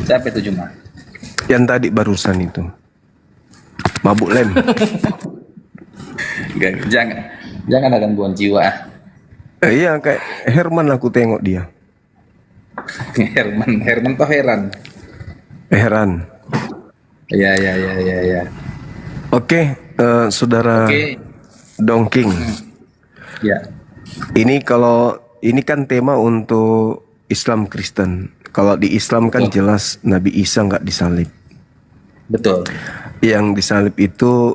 Siapa itu Juma? Yang tadi barusan itu. Mabuk lem. Jangan ada gangguan jiwa. Iya, kayak Herman aku tengok dia. Herman tuh heran. Heran. Ya. Oke, saudara Oke. Dongking. Ya. Ini kan tema untuk Islam Kristen. Kalau di Islam kan Betul. jelas Nabi Isa nggak disalib. Betul. Yang disalib itu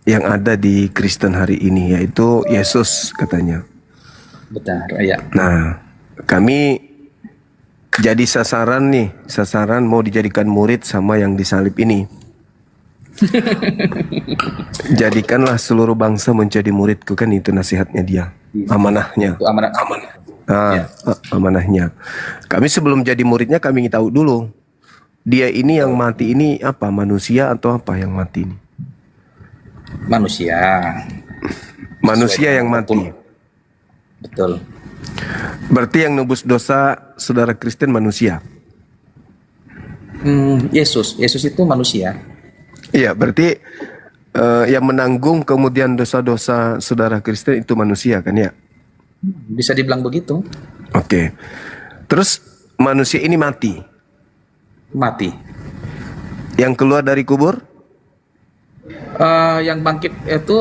yang ada di Kristen hari ini, yaitu Yesus katanya. Benar. Ya. Nah, kami jadi sasaran mau dijadikan murid sama yang disalib ini. Jadikanlah seluruh bangsa menjadi muridku, kan itu nasihatnya dia, amanahnya. Itu amanat. Ya. Amanahnya. Kami sebelum jadi muridnya kami tahu dulu dia ini yang mati ini apa, manusia atau apa yang mati ini? Manusia. Manusia yang mati. Betul. Berarti yang nebus dosa saudara Kristen manusia. Yesus itu manusia. Iya, berarti yang menanggung kemudian dosa-dosa saudara Kristen itu manusia kan ya? Bisa dibilang begitu. Oke. Terus manusia ini mati. Yang keluar dari kubur? Yang bangkit itu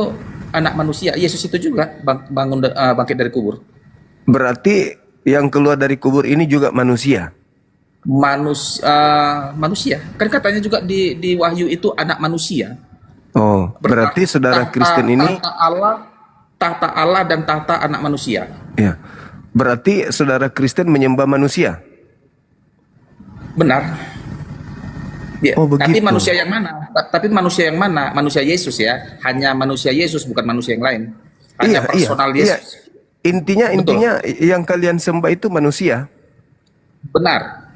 anak manusia. Yesus itu juga bangkit dari kubur. Berarti yang keluar dari kubur ini juga manusia. Manusia. Kan katanya juga di Wahyu itu anak manusia. Oh, berarti saudara Kristen ini tahta Allah dan tahta anak manusia. ya. Berarti saudara Kristen menyembah manusia. Benar. Ya, Oh, begitu. tapi manusia yang mana? Manusia yang mana? Manusia Yesus ya. Hanya manusia Yesus, bukan manusia yang lain. Hanya personal Yesus. Intinya yang kalian sembah itu manusia. Benar.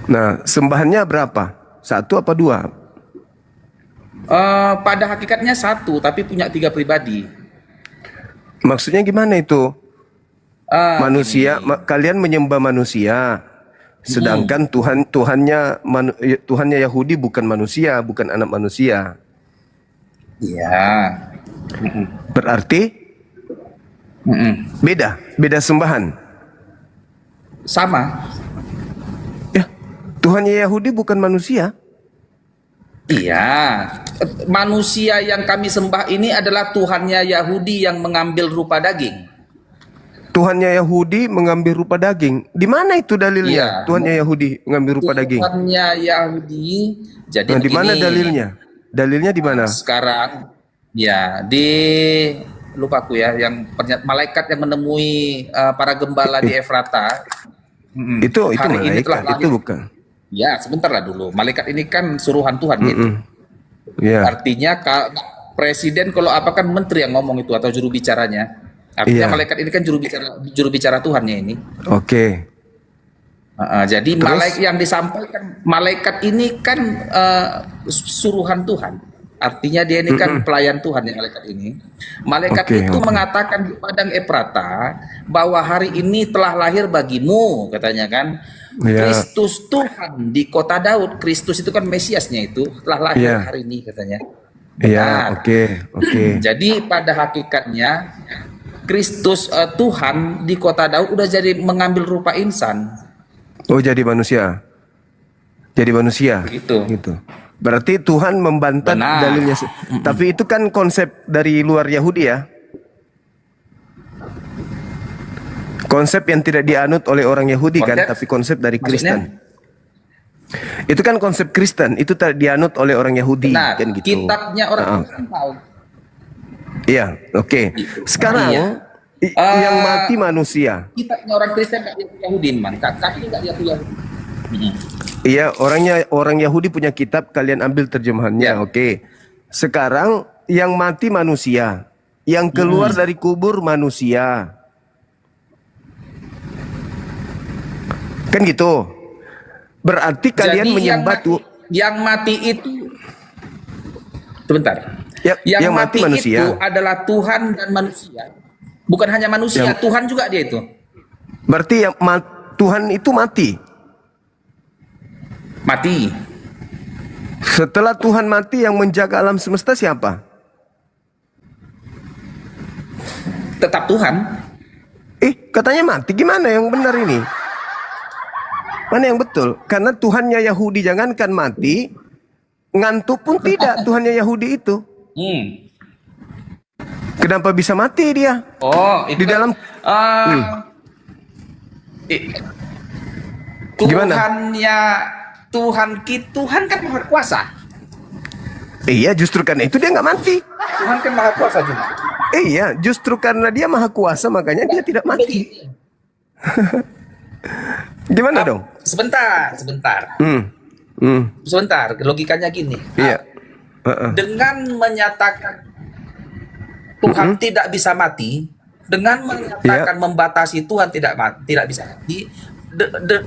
Nah, sembahannya berapa? 1 apa 2? Pada hakikatnya 1, tapi punya 3 pribadi. Maksudnya gimana itu? Manusia, kalian menyembah manusia. Sedangkan Tuhannya Yahudi bukan manusia, bukan anak manusia. Iya. Berarti beda sembahan. Sama. Ya, Tuhannya Yahudi bukan manusia. Iya. Manusia yang kami sembah ini adalah Tuhannya Yahudi yang mengambil rupa daging. Tuhannya Yahudi mengambil rupa daging. Di mana itu dalilnya? Iya. Tuhannya Yahudi mengambil rupa daging. Tuhannya Yahudi. Jadi Nah, di mana dalilnya? Dalilnya di mana? Sekarang ya lupa aku ya, yang malaikat yang menemui para gembala di Efrata. Itu hari ini telah malaikat, lahir. itu bukan. Ya, sebentar lah dulu. Malaikat ini kan suruhan Tuhan gitu. Ya. Artinya presiden kalau apa kan menteri yang ngomong itu atau juru bicaranya. Artinya Iya. malaikat ini kan juru bicara Tuhannya ini. Oke. Jadi Terus? yang disampaikan malaikat ini kan suruhan Tuhan. Artinya dia ini kan pelayan Tuhan ya, malaikat ini. Malaikat itu mengatakan di padang Efrata bahwa hari ini telah lahir bagimu, katanya kan. Ya. Kristus Tuhan di kota Daud. Kristus itu kan Mesiasnya itu telah lahir hari ini, katanya. Iya, oke. Jadi pada hakikatnya Kristus Tuhan di kota Daud udah jadi mengambil rupa insan. Oh, jadi manusia. Gitu. Berarti Tuhan membantah dalilnya. Tapi itu kan konsep dari luar Yahudi ya. Konsep yang tidak dianut oleh orang Yahudi kan, tapi konsep dari Kristen. Itu kan konsep Kristen, itu tak dianut oleh orang Yahudi. Benar, kan gitu. kitabnya orang Kristen tahu. Iya, oke. Sekarang yang mati manusia. Kitabnya orang Kristen nggak diaku Yahudi, man. Kaki nggak diaku Yahudi. Iya, orang Yahudi punya kitab, kalian ambil terjemahannya, oke. Sekarang yang mati manusia, yang keluar dari kubur manusia. Kan gitu. Berarti kalian Jadi menyembah yang mati itu sebentar. yang mati manusia itu adalah Tuhan dan manusia. Bukan hanya manusia, Tuhan juga dia itu. Berarti Tuhan itu mati. Mati. Setelah Tuhan mati, yang menjaga alam semesta siapa? Tetap Tuhan. Katanya mati. Gimana yang benar ini? Mana yang betul? Karena Tuhannya Yahudi jangankan mati, ngantuk pun tidak Tuhannya Yahudi itu. Kenapa bisa mati dia? Oh, itu di dalam Gimana? Tuhan kan maha kuasa. Iya, justru karena itu dia nggak mati. Tuhan kan maha kuasa juga. Iya, justru karena dia maha kuasa makanya dia tidak mati. Gimana dong? Sebentar. Sebentar, logikanya gini. Iya. Dengan menyatakan Tuhan tidak bisa mati, dengan menyatakan membatasi Tuhan tidak bisa mati,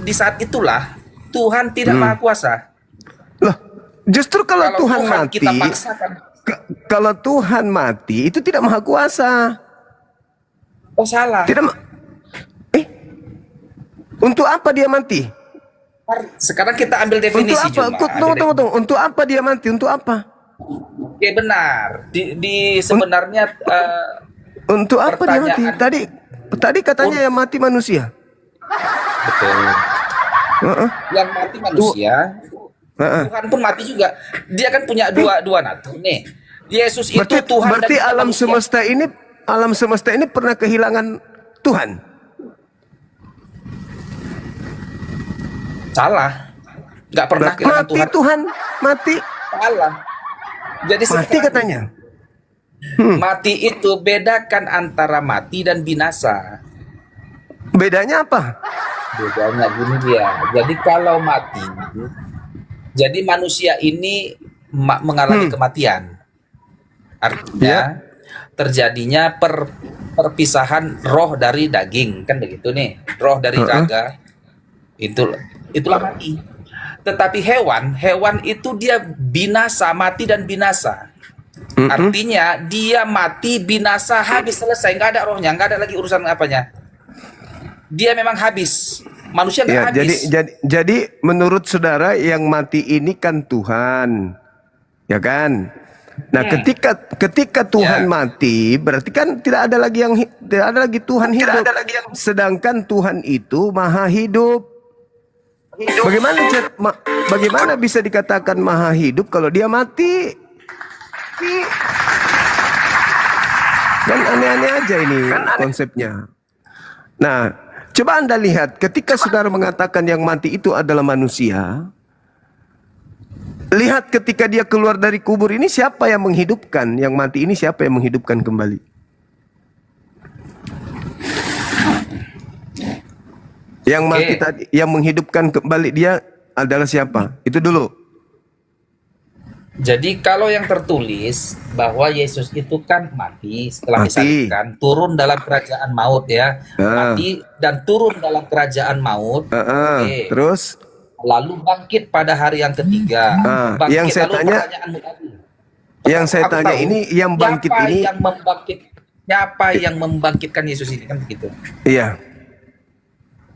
di saat itulah Tuhan tidak maha kuasa. Loh, justru kalau Tuhan mati, kita paksakan. Kalau Tuhan mati itu tidak maha kuasa. Oh, salah. Untuk apa dia mati? Sekarang kita ambil definisi. Untuk apa? Tunggu. Untuk apa dia mati? Untuk apa? Oke, benar. Sebenarnya untuk apa dia mati? Tadi katanya yang mati manusia. Betul. Yang mati manusia, Tuhan pun mati juga. Dia kan punya dua natur nih. Yesus itu Tuhan. Berarti dan alam semesta ini pernah kehilangan Tuhan. Salah. Nggak pernah kehilangan Tuhan. Tuhan mati. Salah. Jadi mati katanya. Mati itu bedakan antara mati dan binasa. Bedanya apa? Bedanya gini dia. Jadi kalau mati, jadi manusia ini mengalami kematian. Artinya terjadinya perpisahan roh dari daging, kan begitu nih. Roh dari raga. Itulah mati. Tetapi hewan itu dia binasa, mati dan binasa. Artinya dia mati, binasa, habis, selesai, nggak ada rohnya, nggak ada lagi urusan apanya. Dia memang habis. Manusia nggak habis. Jadi menurut saudara yang mati ini kan Tuhan, ya kan? Nah, ketika Tuhan mati, berarti kan tidak ada lagi Tuhan hidup. Sedangkan Tuhan itu maha hidup. Bagaimana bisa dikatakan maha hidup kalau dia mati? Kan aneh-aneh aja ini konsepnya. Nah, coba Anda lihat ketika saudara mengatakan yang mati itu adalah manusia. Lihat ketika dia keluar dari kubur ini, siapa yang menghidupkan? Yang mati ini siapa yang menghidupkan kembali? Yang mati tadi, yang menghidupkan kembali dia adalah siapa? Itu dulu. Jadi kalau yang tertulis bahwa Yesus itu kan mati setelah disalibkan, turun dalam kerajaan maut ya. Mati dan turun dalam kerajaan maut. Terus? Lalu bangkit pada hari yang ketiga. Yang saya tanya, ini yang bangkit ini, siapa yang membangkitkan Yesus ini, kan begitu? Iya.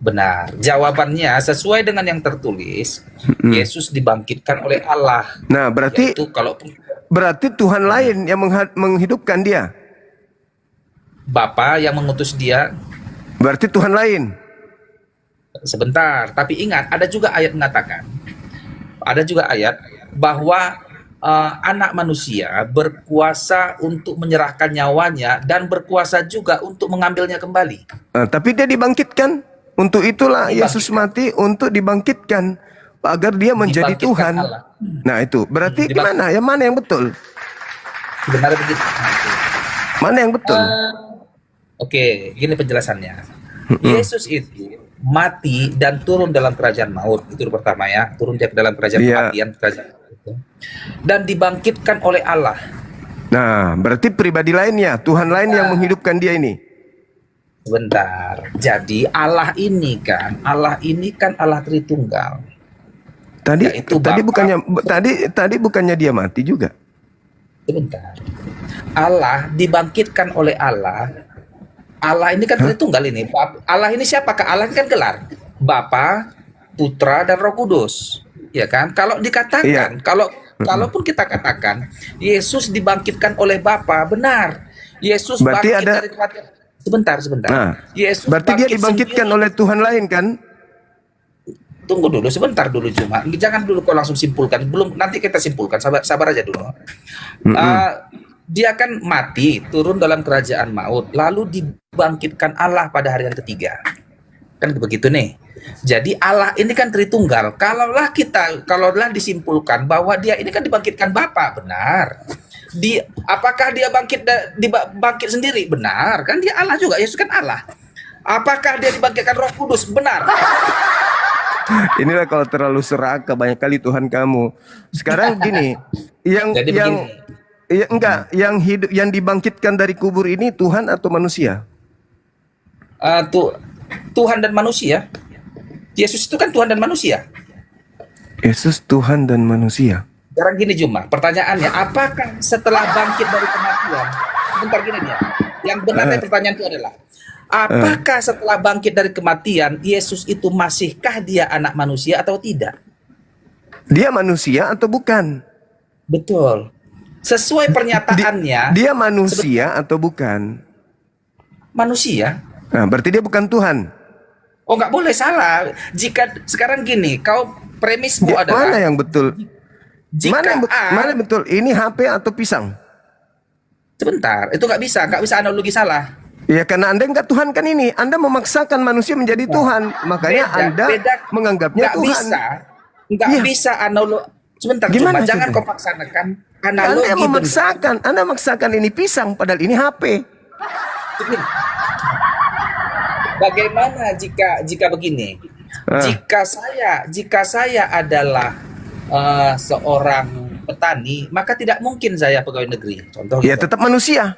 Benar. Jawabannya sesuai dengan yang tertulis, Yesus dibangkitkan oleh Allah. Nah, berarti Tuhan lain yang menghidupkan dia. Bapa yang mengutus dia. Berarti Tuhan lain. Sebentar, tapi ingat, ada juga ayat mengatakan, bahwa anak manusia berkuasa untuk menyerahkan nyawanya dan berkuasa juga untuk mengambilnya kembali. Tapi dia dibangkitkan. Untuk itulah Yesus mati, untuk dibangkitkan agar dia menjadi Tuhan. Allah. Nah, itu berarti gimana? Yang mana yang betul? Benar begitu. Mana yang betul? Oke, gini penjelasannya. Yesus itu mati dan turun dalam kerajaan maut. Itu pertama ya, turun dia ke dalam kerajaan kematian, kerajaan itu. Dan dibangkitkan oleh Allah. Nah, berarti pribadi lainnya, Tuhan lain yang menghidupkan dia ini. Sebentar. Jadi Allah ini kan Allah Tritunggal. Tadi bukannya dia mati juga. Sebentar. Allah dibangkitkan oleh Allah. Allah ini kan Tritunggal ini. Allah ini siapakah? Allah ini kan gelar. Bapa, Putra dan Roh Kudus. Ya kan? Kalau dikatakan, kalaupun kita katakan Yesus dibangkitkan oleh Bapa, benar. Yesus Berarti bangkit ada dari kematian. Sebentar. Nah, Yesus berarti dia bangkit dibangkitkan sendiri. oleh Tuhan lain kan? Tunggu dulu, sebentar dulu cuma. Jangan dulu kau langsung simpulkan. Belum, nanti kita simpulkan. Sabar aja dulu. Uh, dia kan mati, turun dalam kerajaan maut, lalu dibangkitkan Allah pada hari yang ketiga. Kan begitu nih. Jadi Allah ini kan Tritunggal. Kalaulah disimpulkan bahwa dia ini kan dibangkitkan Bapa, benar. Apakah dia bangkit sendiri? Benar. Kan dia Allah juga. Yesus kan Allah. Apakah dia dibangkitkan Roh Kudus? Benar. Inilah kalau terlalu serakah banyak kali Tuhan kamu. Sekarang gini, yang hidup, yang dibangkitkan dari kubur ini Tuhan atau manusia? Tuhan dan manusia. Yesus itu kan Tuhan dan manusia. Yesus Tuhan dan manusia. Sekarang gini Juma, pertanyaannya, apakah setelah bangkit dari kematian, bentar gini nih, yang benarnya pertanyaan itu adalah, apakah setelah bangkit dari kematian, Yesus itu masihkah dia anak manusia atau tidak? Dia manusia atau bukan? Betul. Sesuai pernyataannya. Dia manusia atau bukan? Manusia. Nah, berarti dia bukan Tuhan. Oh, nggak boleh, salah. Jika sekarang gini, premismu adalah mana yang betul? Mana betul? Ini HP atau pisang? Sebentar, itu nggak bisa analogi salah. Ya karena Anda nggak Tuhan kan ini. Anda memaksakan manusia menjadi Tuhan. Makanya Anda menganggapnya Tuhan. Nggak bisa analogi. Sebentar, gimana cuma jangan kau paksakan analogi. Anda memaksakan ini pisang, padahal ini HP. Bagaimana jika begini? Jika saya adalah seorang petani, maka tidak mungkin saya pegawai negeri. Contoh. Ya tetap manusia.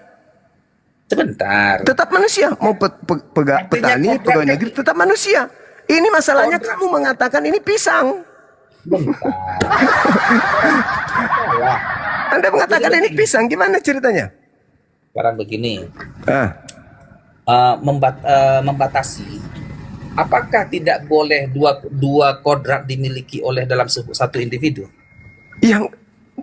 Sebentar. Tetap manusia. Mau petani, pegawai negeri, tetap manusia. Ini masalahnya kamu mengatakan ini pisang. Bentar. Anda mengatakan ini pisang, gimana ceritanya? Sekarang begini. Membatasi. Apakah tidak boleh dua kodrat dimiliki oleh dalam satu individu?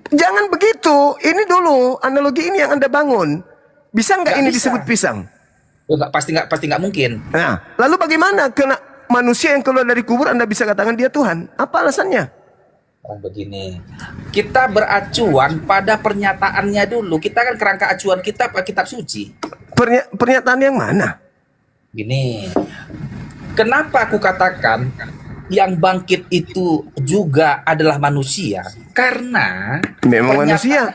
Jangan begitu. Ini dulu analogi ini yang Anda bangun. Bisa nggak ini disebut pisang? Pasti nggak mungkin. Nah, lalu bagaimana kena manusia yang keluar dari kubur Anda bisa katakan dia Tuhan? Apa alasannya? Begini, kita beracuan pada pernyataannya dulu. Kita kan kerangka acuan kita kitab suci. Pernyataan yang mana? Gini, kenapa aku katakan yang bangkit itu juga adalah manusia? Karena memang manusia.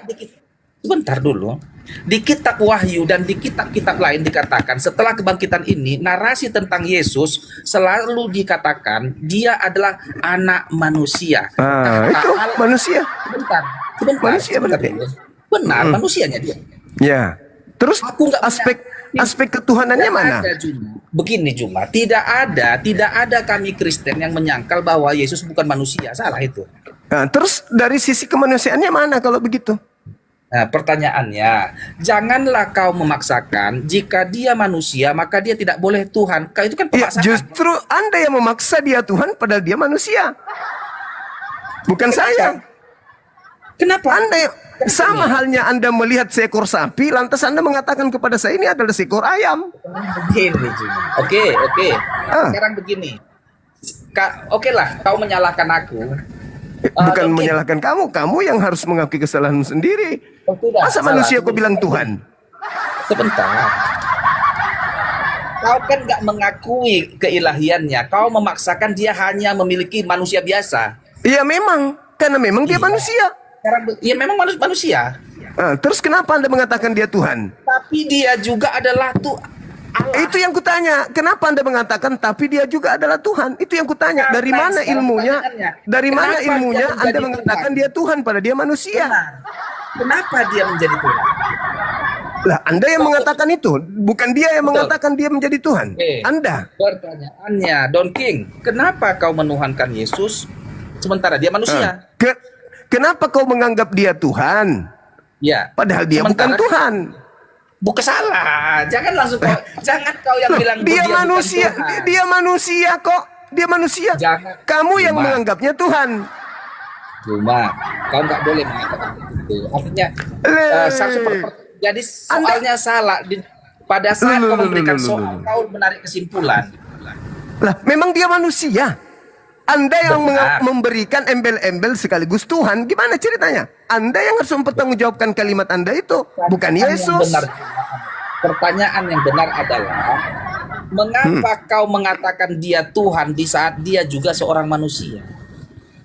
Sebentar dulu. Di kitab Wahyu dan di kitab-kitab lain dikatakan setelah kebangkitan ini, narasi tentang Yesus selalu dikatakan dia adalah anak manusia. Itu manusia. Sebentar. Benar, manusianya dia. Ya. Terus aspek ketuhanannya mana? Begini Juma, tidak ada kami Kristen yang menyangkal bahwa Yesus bukan manusia. Salah itu. Nah, terus dari sisi kemanusiaannya mana kalau begitu? Nah, pertanyaannya, janganlah kau memaksakan jika dia manusia maka dia tidak boleh Tuhan. Itu kan pemaksaan. Justru Anda yang memaksa dia Tuhan padahal dia manusia. Bukan saya. Kenapa? Anda sama halnya Anda melihat seekor sapi lantas Anda mengatakan kepada saya ini adalah seekor ayam. Begini, Oke. Sekarang begini. Oke lah, kau menyalahkan aku. Bukan menyalahkan kamu yang harus mengakui kesalahanmu sendiri. Masa manusia kau bilang Tuhan? Sebentar. Kau kan nggak mengakui keilahiannya. Kau memaksakan dia hanya memiliki manusia biasa. Iya memang, karena memang dia manusia. Iya memang manusia. Terus kenapa Anda mengatakan dia Tuhan? Tapi dia juga adalah Allah. Itu yang kutanya. Kenapa Anda mengatakan tapi dia juga adalah Tuhan? Itu yang kutanya. Dari mana ilmunya? Dari mana ilmunya Anda mengatakan dia Tuhan pada dia manusia? Kenapa dia menjadi Tuhan? Lah, Anda yang mengatakan itu, bukan dia yang mengatakan dia menjadi Tuhan. Anda. Pertanyaannya, Don King, kenapa kau menuhankan Yesus sementara dia manusia? Kenapa kau menganggap dia Tuhan? Ya. Padahal dia bukan Tuhan. Bukan salah. Jangan langsung jangan kau yang bilang dia manusia. Dia manusia kok. Dia manusia. Kamu yang menganggapnya Tuhan. Cuma kau nggak boleh mengatakan itu. Artinya jadi soalnya salah pada saat kau memberikan soal kau menarik kesimpulan. Lah, memang dia manusia. Anda yang Benar. memberikan embel-embel sekaligus Tuhan, gimana ceritanya? Anda yang harus mempertanggungjawabkan kalimat Anda itu, bukan Yesus. Pertanyaan yang benar adalah, mengapa kau mengatakan dia Tuhan di saat dia juga seorang manusia?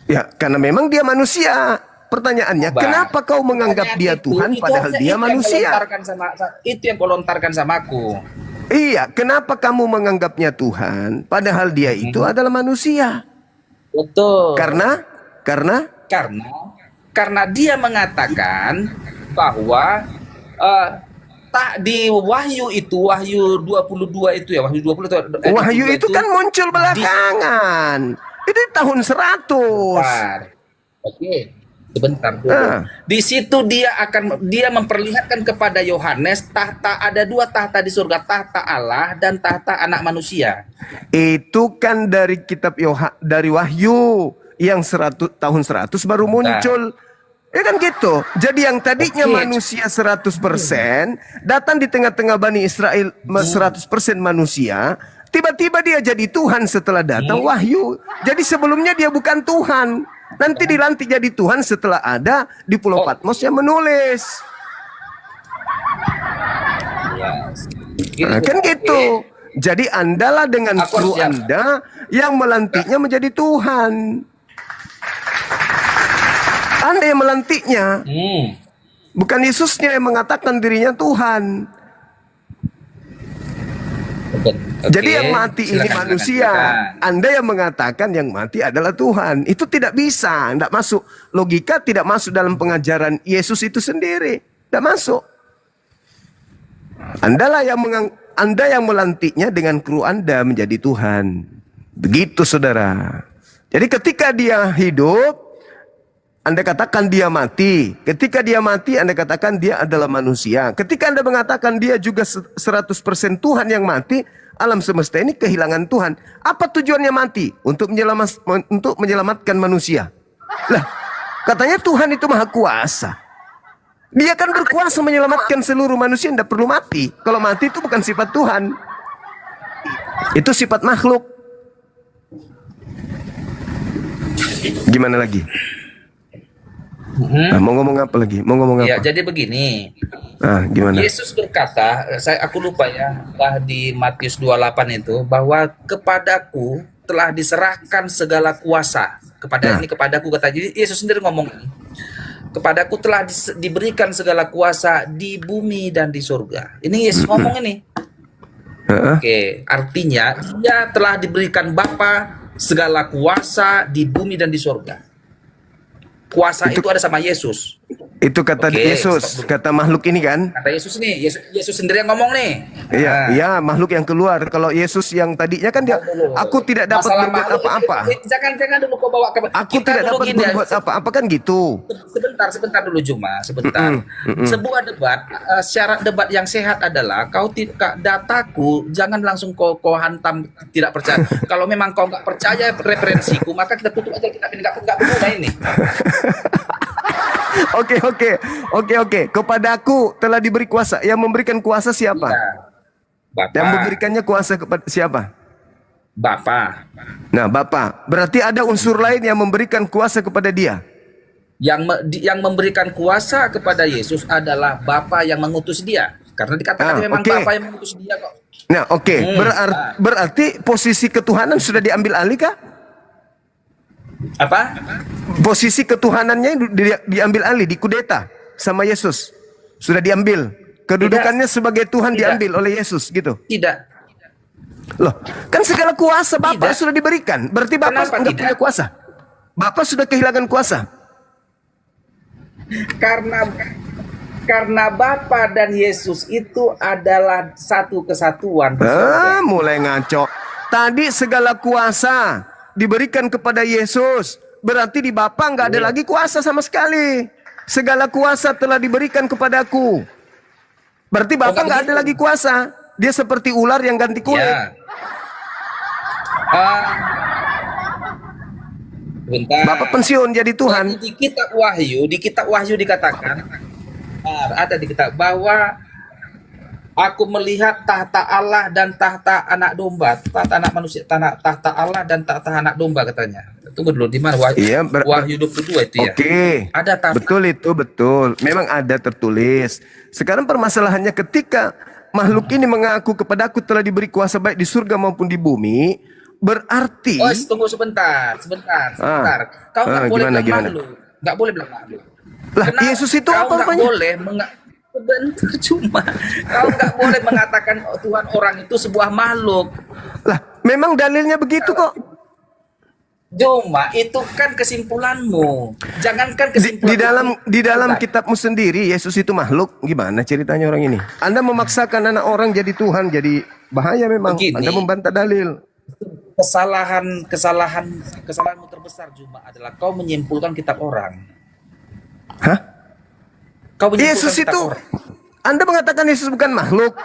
Ya, karena memang dia manusia. Pertanyaannya, kenapa kau menganggap dia Tuhan padahal dia manusia? Itu yang kau lontarkan sama aku. Iya, kenapa kamu menganggapnya Tuhan padahal dia itu adalah manusia? Betul. Karena dia mengatakan bahwa tak di Wahyu itu, Wahyu 22 itu ya, Wahyu 20 itu. Wahyu itu kan muncul belakangan. Itu tahun 100. Oke. Sebentar dulu. Di situ dia memperlihatkan kepada Yohanes tahta, ada 2 tahta di surga, tahta Allah dan tahta anak manusia. Itu kan dari kitab dari Wahyu yang tahun 100 baru muncul. Ya kan gitu. Jadi yang tadinya manusia 100% datang di tengah-tengah Bani Israel 100% manusia, tiba-tiba dia jadi Tuhan setelah datang Wahyu. Jadi sebelumnya dia bukan Tuhan. Nanti dilantik jadi Tuhan setelah ada di Pulau Patmos yang menulis. Nah, kan gitu. Jadi Andalah dengan kru Anda yang melantiknya menjadi Tuhan. Anda yang melantiknya. Bukan Yesusnya yang mengatakan dirinya Tuhan. Jadi yang mati ini manusia. Anda yang mengatakan yang mati adalah Tuhan. Itu tidak bisa, tidak masuk. Logika tidak masuk dalam pengajaran Yesus itu sendiri. Tidak masuk. Anda yang melantiknya dengan kru Anda menjadi Tuhan. Begitu saudara. Jadi ketika dia hidup, Anda katakan dia mati. Ketika dia mati, Anda katakan dia adalah manusia. Ketika Anda mengatakan dia juga 100% Tuhan yang mati, alam semesta ini kehilangan Tuhan. Apa tujuannya mati? Untuk menyelamatkan manusia. Lah, katanya Tuhan itu maha kuasa. Dia kan berkuasa menyelamatkan seluruh manusia, tidak perlu mati. Kalau mati itu bukan sifat Tuhan. Itu sifat makhluk. Gimana lagi? Mau ngomong apa lagi? Mau ngomong apa? Ya, jadi begini. Gimana? Yesus berkata, aku lupa ya, di Matius 28 itu, bahwa kepadaku telah diserahkan segala kuasa. Kepadaku kata. Jadi Yesus sendiri ngomong ini. Kepadaku telah diberikan segala kuasa di bumi dan di surga. Ini Yesus ngomong ini. Oke, artinya dia telah diberikan Bapa segala kuasa di bumi dan di surga. Kuasa itu ada sama Yesus. Itu kata Yesus, kata makhluk ini kan? Kata Yesus nih, Yesus sendiri yang ngomong nih. Iya, makhluk yang keluar. Kalau Yesus yang tadinya kan dia, aku tidak dapat berbuat apa-apa. Jangan dulu kau bawa ke. Aku tidak dapat berbuat apa-apa kan gitu. Sebentar dulu Juma, sebentar. Sebuah debat, syarat debat yang sehat adalah kau dataku jangan langsung kau hantam tidak percaya. Kalau memang kau nggak percaya referensiku, maka kita tutup aja, kita nggak berguna ini. Oke. Kepadaku telah diberi kuasa. Yang memberikan kuasa siapa? Bapak. Yang memberikannya kuasa kepada siapa? Bapa. Nah, Bapa. Berarti ada unsur lain yang memberikan kuasa kepada dia. Yang memberikan kuasa kepada Yesus adalah Bapa yang mengutus dia. Karena dikatakan memang Bapa yang mengutus dia kok. Nah, berarti posisi ketuhanan sudah diambil alih kah? Apa? Posisi ketuhanannya diambil alih, dikudeta sama Yesus. Sudah diambil. Kedudukannya sebagai Tuhan diambil oleh Yesus gitu. Tidak. Loh, kan segala kuasa Bapa sudah diberikan. Berarti Bapa enggak punya kuasa. Bapa sudah kehilangan kuasa. Karena Bapa dan Yesus itu adalah satu kesatuan. Mulai ngaco. Tadi segala kuasa diberikan kepada Yesus. Berarti di Bapa nggak ada lagi kuasa sama sekali. Segala kuasa telah diberikan kepadaku. Berarti Bapa nggak ada lagi kuasa. Dia seperti ular yang ganti kulit. Bentar. Bapak pensiun jadi Tuhan. Di kitab Wahyu dikatakan, ada di kitab bahwa aku melihat tahta Allah dan tahta anak domba, tahta anak manusia, tahta Allah dan tahta anak domba katanya. Tunggu dulu, di mana Wahyu? Iya, Wahyu 22 itu ya. Oke. Ada tahta. Betul itu, betul. Memang ada tertulis. Sekarang permasalahannya ketika makhluk ini mengaku kepadaku telah diberi kuasa baik di surga maupun di bumi, berarti Oh, tunggu sebentar. Kau nggak boleh gimana, bilang makhluk. Nggak boleh bilang makhluk. lah Kenapa Yesus itu kau apa nggak rupanya? boleh bentar cuma kau nggak boleh mengatakan Tuhan orang itu sebuah makhluk. Lah, memang dalilnya begitu kok. Cuma itu kan kesimpulanmu. Jangankan Di kesimpulan dalam kitabmu sendiri Yesus itu makhluk. Gimana ceritanya orang ini? Anda memaksakan anak orang jadi Tuhan, jadi bahaya memang. Begini. Anda membantah dalil. Kesalahanmu terbesar cuma adalah kau menyimpulkan kitab orang. Hah? Kau menyimpulkan Yesus kitab itu orang. Anda mengatakan Yesus bukan makhluk.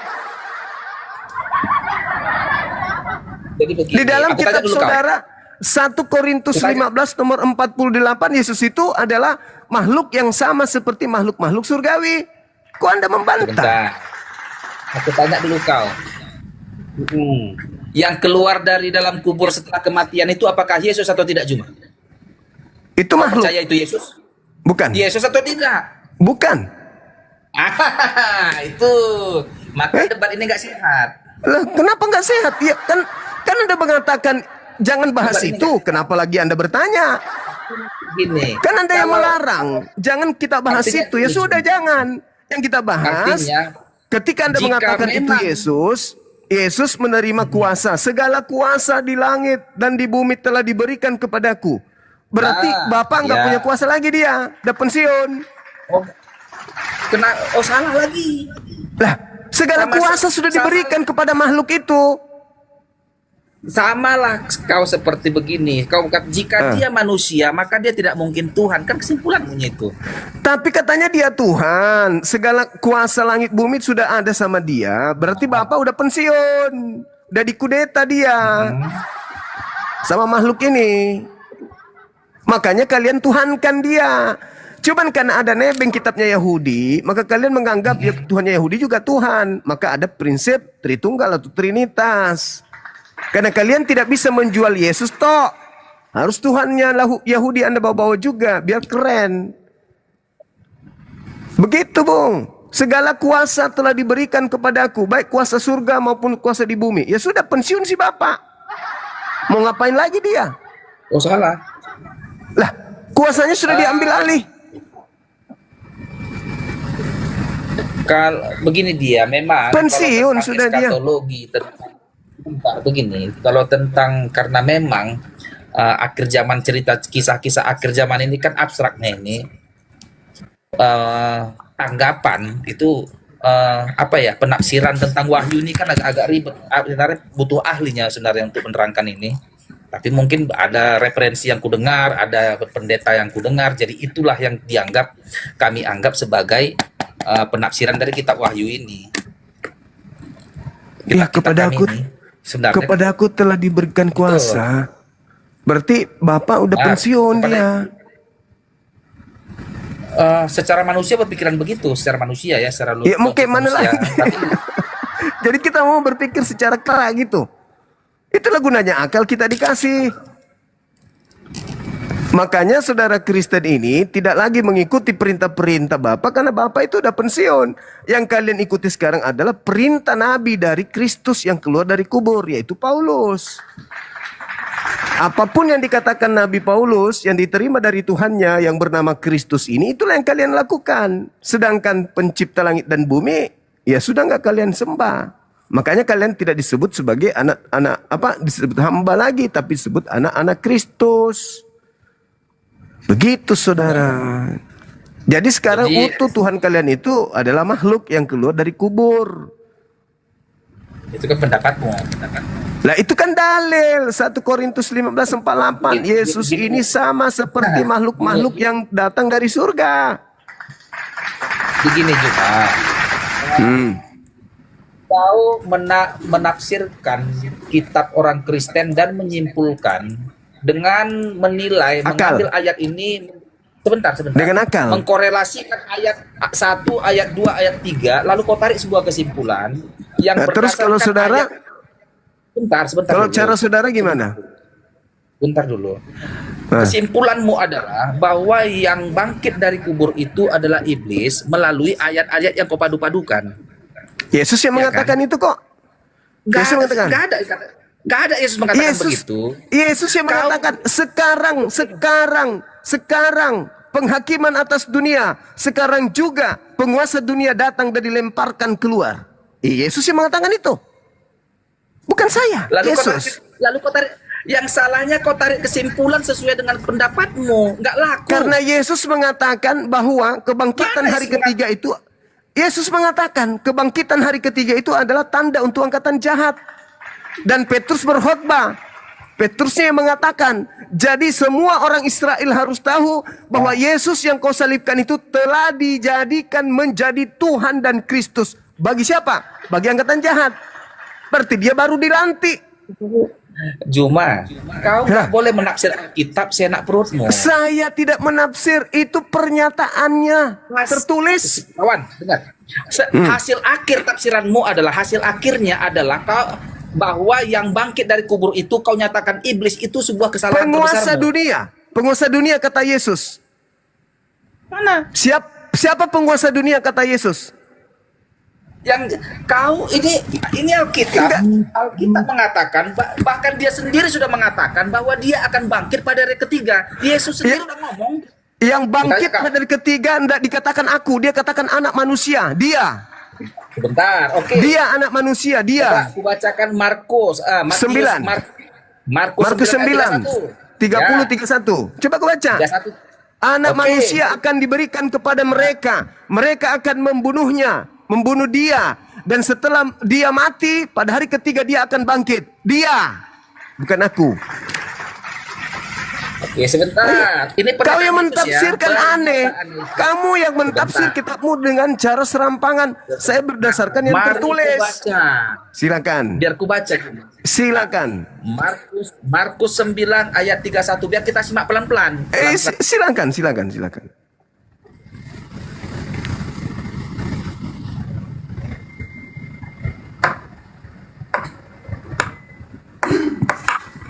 Jadi begini, Di dalam aku tanya kitab dulu kau. saudara 1 Korintus 15 nomor 48 Yesus itu adalah makhluk yang sama seperti makhluk-makhluk surgawi. Kok Anda membantah? Sebentar. Aku tanya dulu kau. Yang keluar dari dalam kubur setelah kematian itu apakah Yesus atau tidak cuma? Itu Kau makhluk. percaya itu Yesus? Bukan. Yesus atau tidak? Bukan. Itu. Maka debat ini nggak sehat. Lah, kenapa nggak sehat? Ya, kan Anda mengatakan jangan bahas Debat ini itu. Kenapa lagi Anda bertanya? Gini. Kan Anda yang kalau- melarang. Jangan kita bahas Artinya itu. Ya ini, sudah, jangan. Yang kita bahas Artinya, ketika Anda jika mengatakan itu memang- Yesus menerima kuasa. Segala kuasa di langit dan di bumi telah diberikan kepadaku. Berarti Bapak nggak ya. punya kuasa lagi dia. Udah pensiun. Salah lagi. Lah, segala Sama- kuasa sudah sama- diberikan kepada makhluk itu. Samalah kau seperti begini. Jika dia manusia, maka dia tidak mungkin Tuhan. Kan kesimpulanmu itu. Tapi katanya dia Tuhan. Segala kuasa langit bumi sudah ada sama dia. Berarti Bapak udah pensiun. Udah dikudeta dia. Sama makhluk ini. Makanya kalian tuhankan dia. Cuman karena ada nebeng kitabnya Yahudi, maka kalian menganggap ya Tuhannya Yahudi juga Tuhan. Maka ada prinsip Tritunggal atau Trinitas. Karena kalian tidak bisa menjual Yesus toh. Harus Tuhannya Yahudi Anda bawa-bawa juga biar keren. Begitu, Bung. Segala kuasa telah diberikan kepadaku, baik kuasa surga maupun kuasa di bumi. Ya sudah, pensiun si Bapak. Mau ngapain lagi dia? Oh, salah. Lah, kuasanya sudah diambil alih. Kalau begini dia memang Pensiun kalau tentang sudah dia. eskatologi begini, kalau tentang karena memang akhir zaman, cerita kisah-kisah akhir zaman ini kan abstraknya ini, tanggapan itu apa ya, penafsiran tentang wahyu ini kan agak ribet. Sebenarnya butuh ahlinya sebenarnya untuk menerangkan ini. Tapi mungkin ada referensi yang kudengar, ada pendeta yang kudengar, jadi itulah yang kami anggap sebagai penafsiran dari kitab Wahyu ini. Ya, kepada aku sebenarnya kepada aku telah diberikan kuasa. Berarti Bapak udah pensiun dia. secara manusia berpikiran begitu, secara manusia ya, secara Ya mungkin mana manusia. lagi. Tapi Jadi kita mau berpikir secara keras gitu. Itulah gunanya akal kita dikasih. Makanya saudara Kristen ini tidak lagi mengikuti perintah-perintah Bapak karena Bapak itu udah pensiun. Yang kalian ikuti sekarang adalah perintah Nabi dari Kristus yang keluar dari kubur, yaitu Paulus. Apapun yang dikatakan Nabi Paulus yang diterima dari Tuhannya yang bernama Kristus ini, itulah yang kalian lakukan. Sedangkan pencipta langit dan bumi, ya sudah nggak kalian sembah. Makanya kalian tidak disebut sebagai disebut hamba lagi, tapi disebut anak-anak Kristus. Begitu saudara. Jadi sekarang utuh Tuhan kalian itu adalah makhluk yang keluar dari kubur. itu kan pendapatmu. Lah itu kan dalil 1 Korintus 15:48. Yesus ini sama seperti makhluk-makhluk yang datang dari surga. Begini juga. Kau menafsirkan kitab orang Kristen dan menyimpulkan dengan menilai, Akal. mengambil ayat ini sebentar. Dengan akal. Mengkorelasikan ayat 1, ayat 2, ayat 3, lalu kau tarik sebuah kesimpulan yang Terus kalau berdasarkan saudara, sebentar kalau dulu. cara saudara gimana? Bentar dulu. Kesimpulanmu adalah bahwa yang bangkit dari kubur itu adalah iblis melalui ayat-ayat yang kau padu-padukan. Yesus yang Ya mengatakan itu kok. Yesus mengatakan. Nggak ada Yesus mengatakan begitu. Yesus yang mengatakan sekarang penghakiman atas dunia, sekarang juga penguasa dunia datang dan dilemparkan keluar. Yesus yang mengatakan itu. Bukan saya, Yesus. Lalu kau tarik, yang salahnya kau tarik kesimpulan sesuai dengan pendapatmu, nggak laku. Karena Yesus mengatakan bahwa kebangkitan hari ketiga itu, Yesus mengatakan kebangkitan hari ketiga itu adalah tanda untuk angkatan jahat. Dan Petrus berkhotbah. Petrusnya yang mengatakan, jadi semua orang Israel harus tahu bahwa Yesus yang kau salibkan itu telah dijadikan menjadi Tuhan dan Kristus. Bagi siapa? Bagi angkatan jahat. Berarti dia baru dilantik. Juma, kau nggak boleh menafsir kitab seenak perutmu. Saya tidak menafsir, itu pernyataannya tertulis. Kawan, dengar. Hasil akhir tafsiranmu adalah, hasil akhirnya adalah kau bahwa yang bangkit dari kubur itu kau nyatakan iblis itu sebuah kesalahan Penguasa terbesarmu. penguasa dunia kata Yesus. Mana? Siapa penguasa dunia kata Yesus? Yang kau ini Alkitab mengatakan, bahkan dia sendiri sudah mengatakan bahwa dia akan bangkit pada hari ketiga. Yesus sendiri udah ngomong. Yang bangkit pada hari ketiga tidak dikatakan aku, dia katakan anak manusia. Dia. Sebentar, oke. Dia anak manusia, dia. Aku bacakan Markus 9. Markus 9. 30 31. Coba kau baca. 31. Anak manusia akan diberikan kepada mereka. Mereka akan membunuh dia. Dan setelah dia mati, pada hari ketiga dia akan bangkit. Dia, bukan aku. Oke, sebentar. Ini Kau yang pernyataan Yesus mentafsirkan ya. aneh. Kamu yang mentafsir kitabmu dengan cara serampangan. Saya berdasarkan yang Mari tertulis. ku baca. Silakan. Biar ku baca. Silakan. Markus 9 ayat 31. Biar kita simak pelan-pelan. Silakan.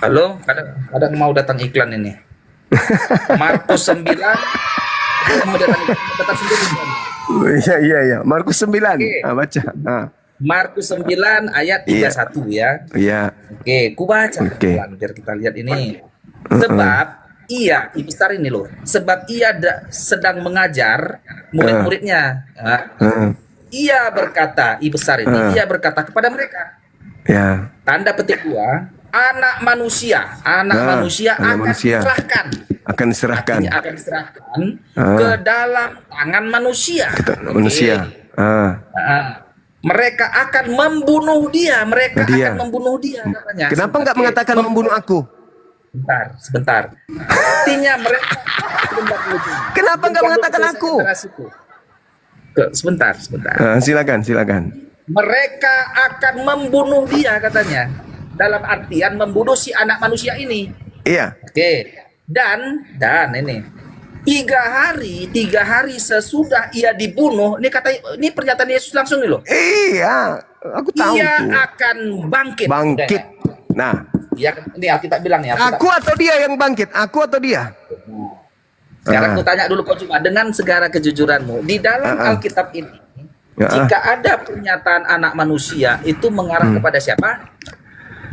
Halo, kadang mau datang iklan ini. Markus 9 mau datang sendiri. Iya. Markus 9. Baca. Markus 9 ayat 31 ya. Iya. Oke, ku baca pelan biar kita lihat ini. Sebab ia, besar ini loh. Sebab ia sedang mengajar murid-muridnya. Ia berkata, besar ini, ia berkata kepada mereka. Ya. Tanda petik 2, anak manusia akan diserahkan. Akan diserahkan Ke dalam tangan manusia. Mereka akan membunuh dia. Akan membunuh dia katanya. Kenapa enggak mengatakan membunuh aku? Sebentar. Artinya mereka. Kenapa enggak mengatakan aku? Sebentar. Silakan. Mereka akan membunuh dia katanya. Dalam artian membunuh si anak manusia ini. Iya. Oke. Dan ini 3 hari sesudah ia dibunuh, ini pernyataan Yesus langsung nih loh. Iya, aku tahu ia tuh. akan bangkit. Nah, ini Alkitab bilang ya. Aku atau dia yang bangkit? Aku atau dia? Sekarang aku tanya dulu kau cuma dengan segala kejujuranmu di dalam Alkitab ini, jika ada pernyataan anak manusia itu mengarah kepada siapa?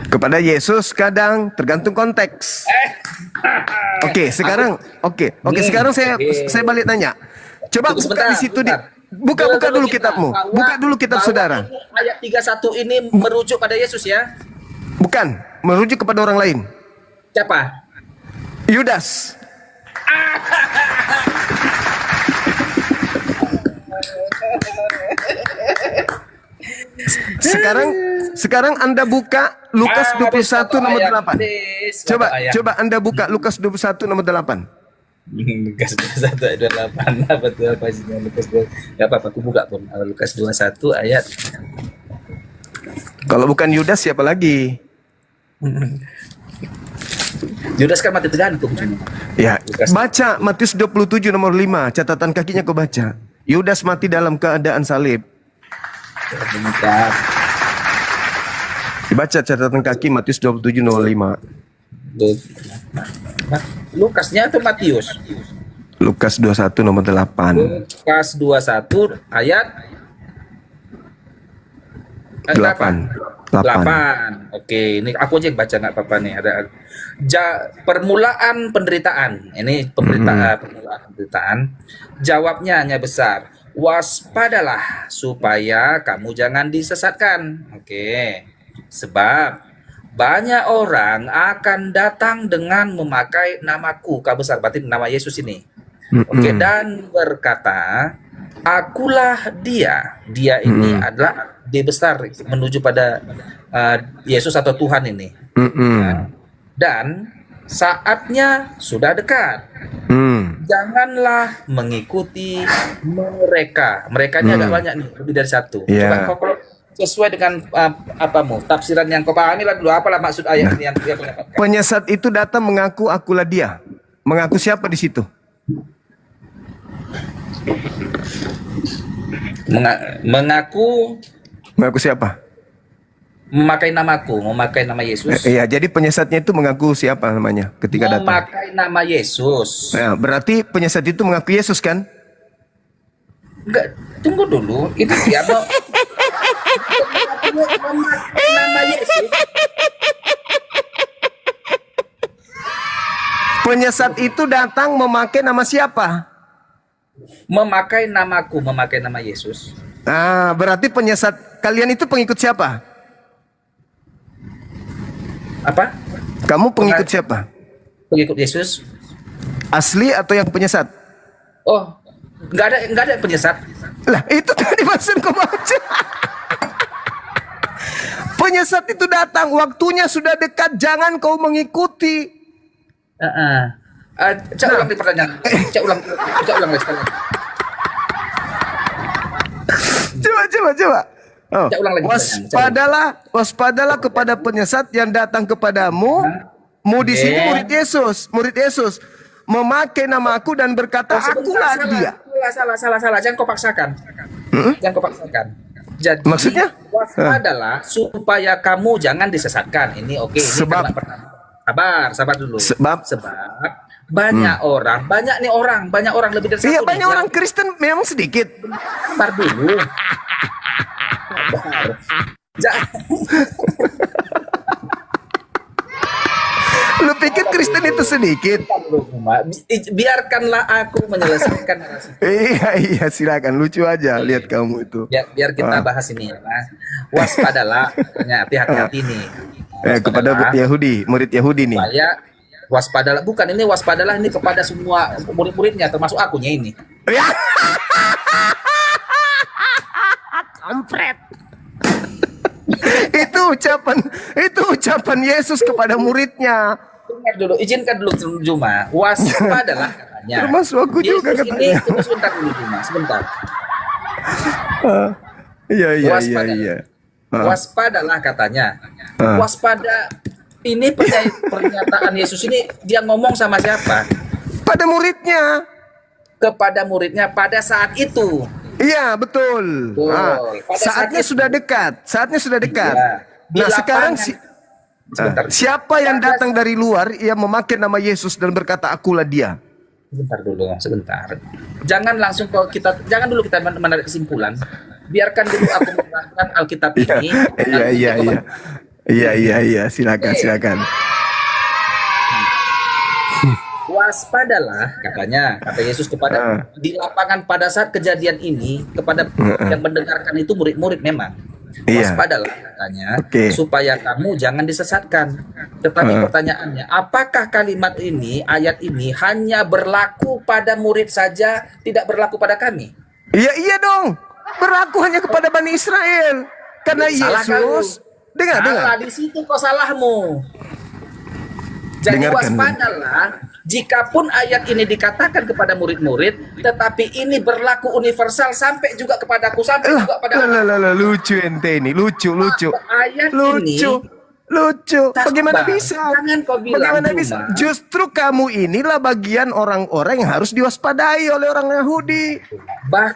Kepada Yesus kadang tergantung konteks. Sekarang saya balik tanya. Coba buka di situ buka dulu kitabmu. Buka dulu kitab saudara. Ayat 31 ini merujuk pada Yesus ya? Bukan, merujuk kepada orang lain. Siapa? Yudas. Sekarang Anda buka Lukas 21 nomor 8. Coba Anda buka Lukas 21 nomor 8. Lukas 21 ayat 28. Apa tuh apa isinya Lukas 2? Enggak apa-apa aku buka pun. Lukas 21 ayat. Kalau bukan Yudas siapa lagi? Yudas kan mati tergantung cuma. Ya, Yudas. baca Matius 27 nomor 5, catatan kakinya kau baca. Yudas mati dalam keadaan salib. Bentar. Dibaca catatan kaki Matius 27 nomor 5. Lukasnya atau Matius? Lukas 21 nomor 8. Lukas 21 ayat 8. Oke, ini aku aja yang baca nggak apa-apa nih. Ada permulaan penderitaan. Ini permulaan penderitaan. Jawabnya hanya besar. Waspadalah supaya kamu jangan disesatkan. Oke. Sebab banyak orang akan datang dengan memakai namaku. K besar berarti nama Yesus ini. Oke, dan berkata, akulah dia. Dia ini adalah D besar menuju pada Yesus atau Tuhan ini. Dan saatnya sudah dekat. Janganlah mengikuti mereka. Mereka ini agak banyak nih, lebih dari satu. Yeah. Coba kalau sesuai dengan tafsiran yang kau pahami lah dulu, apalah maksud ayat ini yang dia pendapatkan. Penyesat itu datang mengaku akulah dia. Mengaku siapa di situ? Mengaku siapa? memakai namaku, memakai nama Yesus. Iya, jadi penyesatnya itu mengaku siapa namanya ketika datang? Memakai nama Yesus. Ya, berarti penyesat itu mengaku Yesus kan? Enggak, tunggu dulu. Itu dia mau memakai nama Yesus. Penyesat itu datang memakai nama siapa? Memakai namaku, memakai nama Yesus. Ah, berarti penyesat kalian itu pengikut siapa? Apa? Kamu pengikut siapa? Pengikut Yesus. Asli atau yang penyesat? Oh, enggak ada penyesat. Lah, itu tadi maksud kau baca. Penyesat itu datang, waktunya sudah dekat, jangan kau mengikuti. Cak ulang di pertanyaan. Cak ulang lagi sekali. Coba. Oh. Cak ulang lagi pertanyaan. Waspadalah kepada penyesat yang datang kepadamu. Di sini murid Yesus memakai namaku dan berkata, akulah dia. Salah. Jangan kau paksakan. Jangan kau paksakan. Jadi maksudnya waspadalah supaya kamu jangan disesatkan. Ini oke. Ini sebab kan pertama. Sabar dulu. Sebab banyak orang lebih dari satu. Iya, banyak orang Kristen memang sedikit. Sabar dulu. Lu pikir Kristen itu sedikit? Biarkanlah aku menyelesaikan. Iya, silakan. Lucu aja lihat kamu itu. Biar kita bahas ini ya. Waspadalah, hati-hati nih. Kepada Yahudi, murid Yahudi nih. Supaya waspadalah, bukan ini waspadalah ini kepada semua murid-muridnya termasuk akunya ini. Kampret. itu ucapan Yesus kepada muridnya. Dengar dulu, izinkan dulu Juma. Waspadalah katanya. Termasuk aku juga Yesus katanya. ini tunggu sebentar dulu Juma, sebentar. Iya. Waspadalah katanya. Waspada ini pernyataan Yesus ini dia ngomong sama siapa? Pada muridnya. Kepada muridnya pada saat itu. Iya, betul. Saatnya sudah dekat. Iya. Nah, sekarang siapa yang Pada datang dari luar yang memakai nama Yesus dan berkata akulah dia? Sebentar. Jangan dulu kita menarik kesimpulan. Biarkan dulu aku menerangkan Alkitab ini. Iya, silakan. Waspadalah katanya, kata Yesus kepada di lapangan pada saat kejadian ini kepada yang mendengarkan itu murid-murid memang. Waspadalah katanya, supaya kamu jangan disesatkan. Tetapi pertanyaannya, apakah kalimat ini, ayat ini hanya berlaku pada murid saja, tidak berlaku pada kami? Iya dong. Berlaku hanya kepada Bani Israel. Karena Yesus dengar. Di situ kau salahmu. Jadi waspadalah, jikapun ayat ini dikatakan kepada murid-murid, tetapi ini berlaku universal sampai juga kepadaku, sampai juga pada lucu ente ini, lucu. Ayat Lucu. Tak, Bagaimana Bang. bisa? Jangan kau bilang, Bagaimana Juma. bisa? Justru kamu inilah bagian orang-orang yang harus diwaspadai oleh orang Yahudi.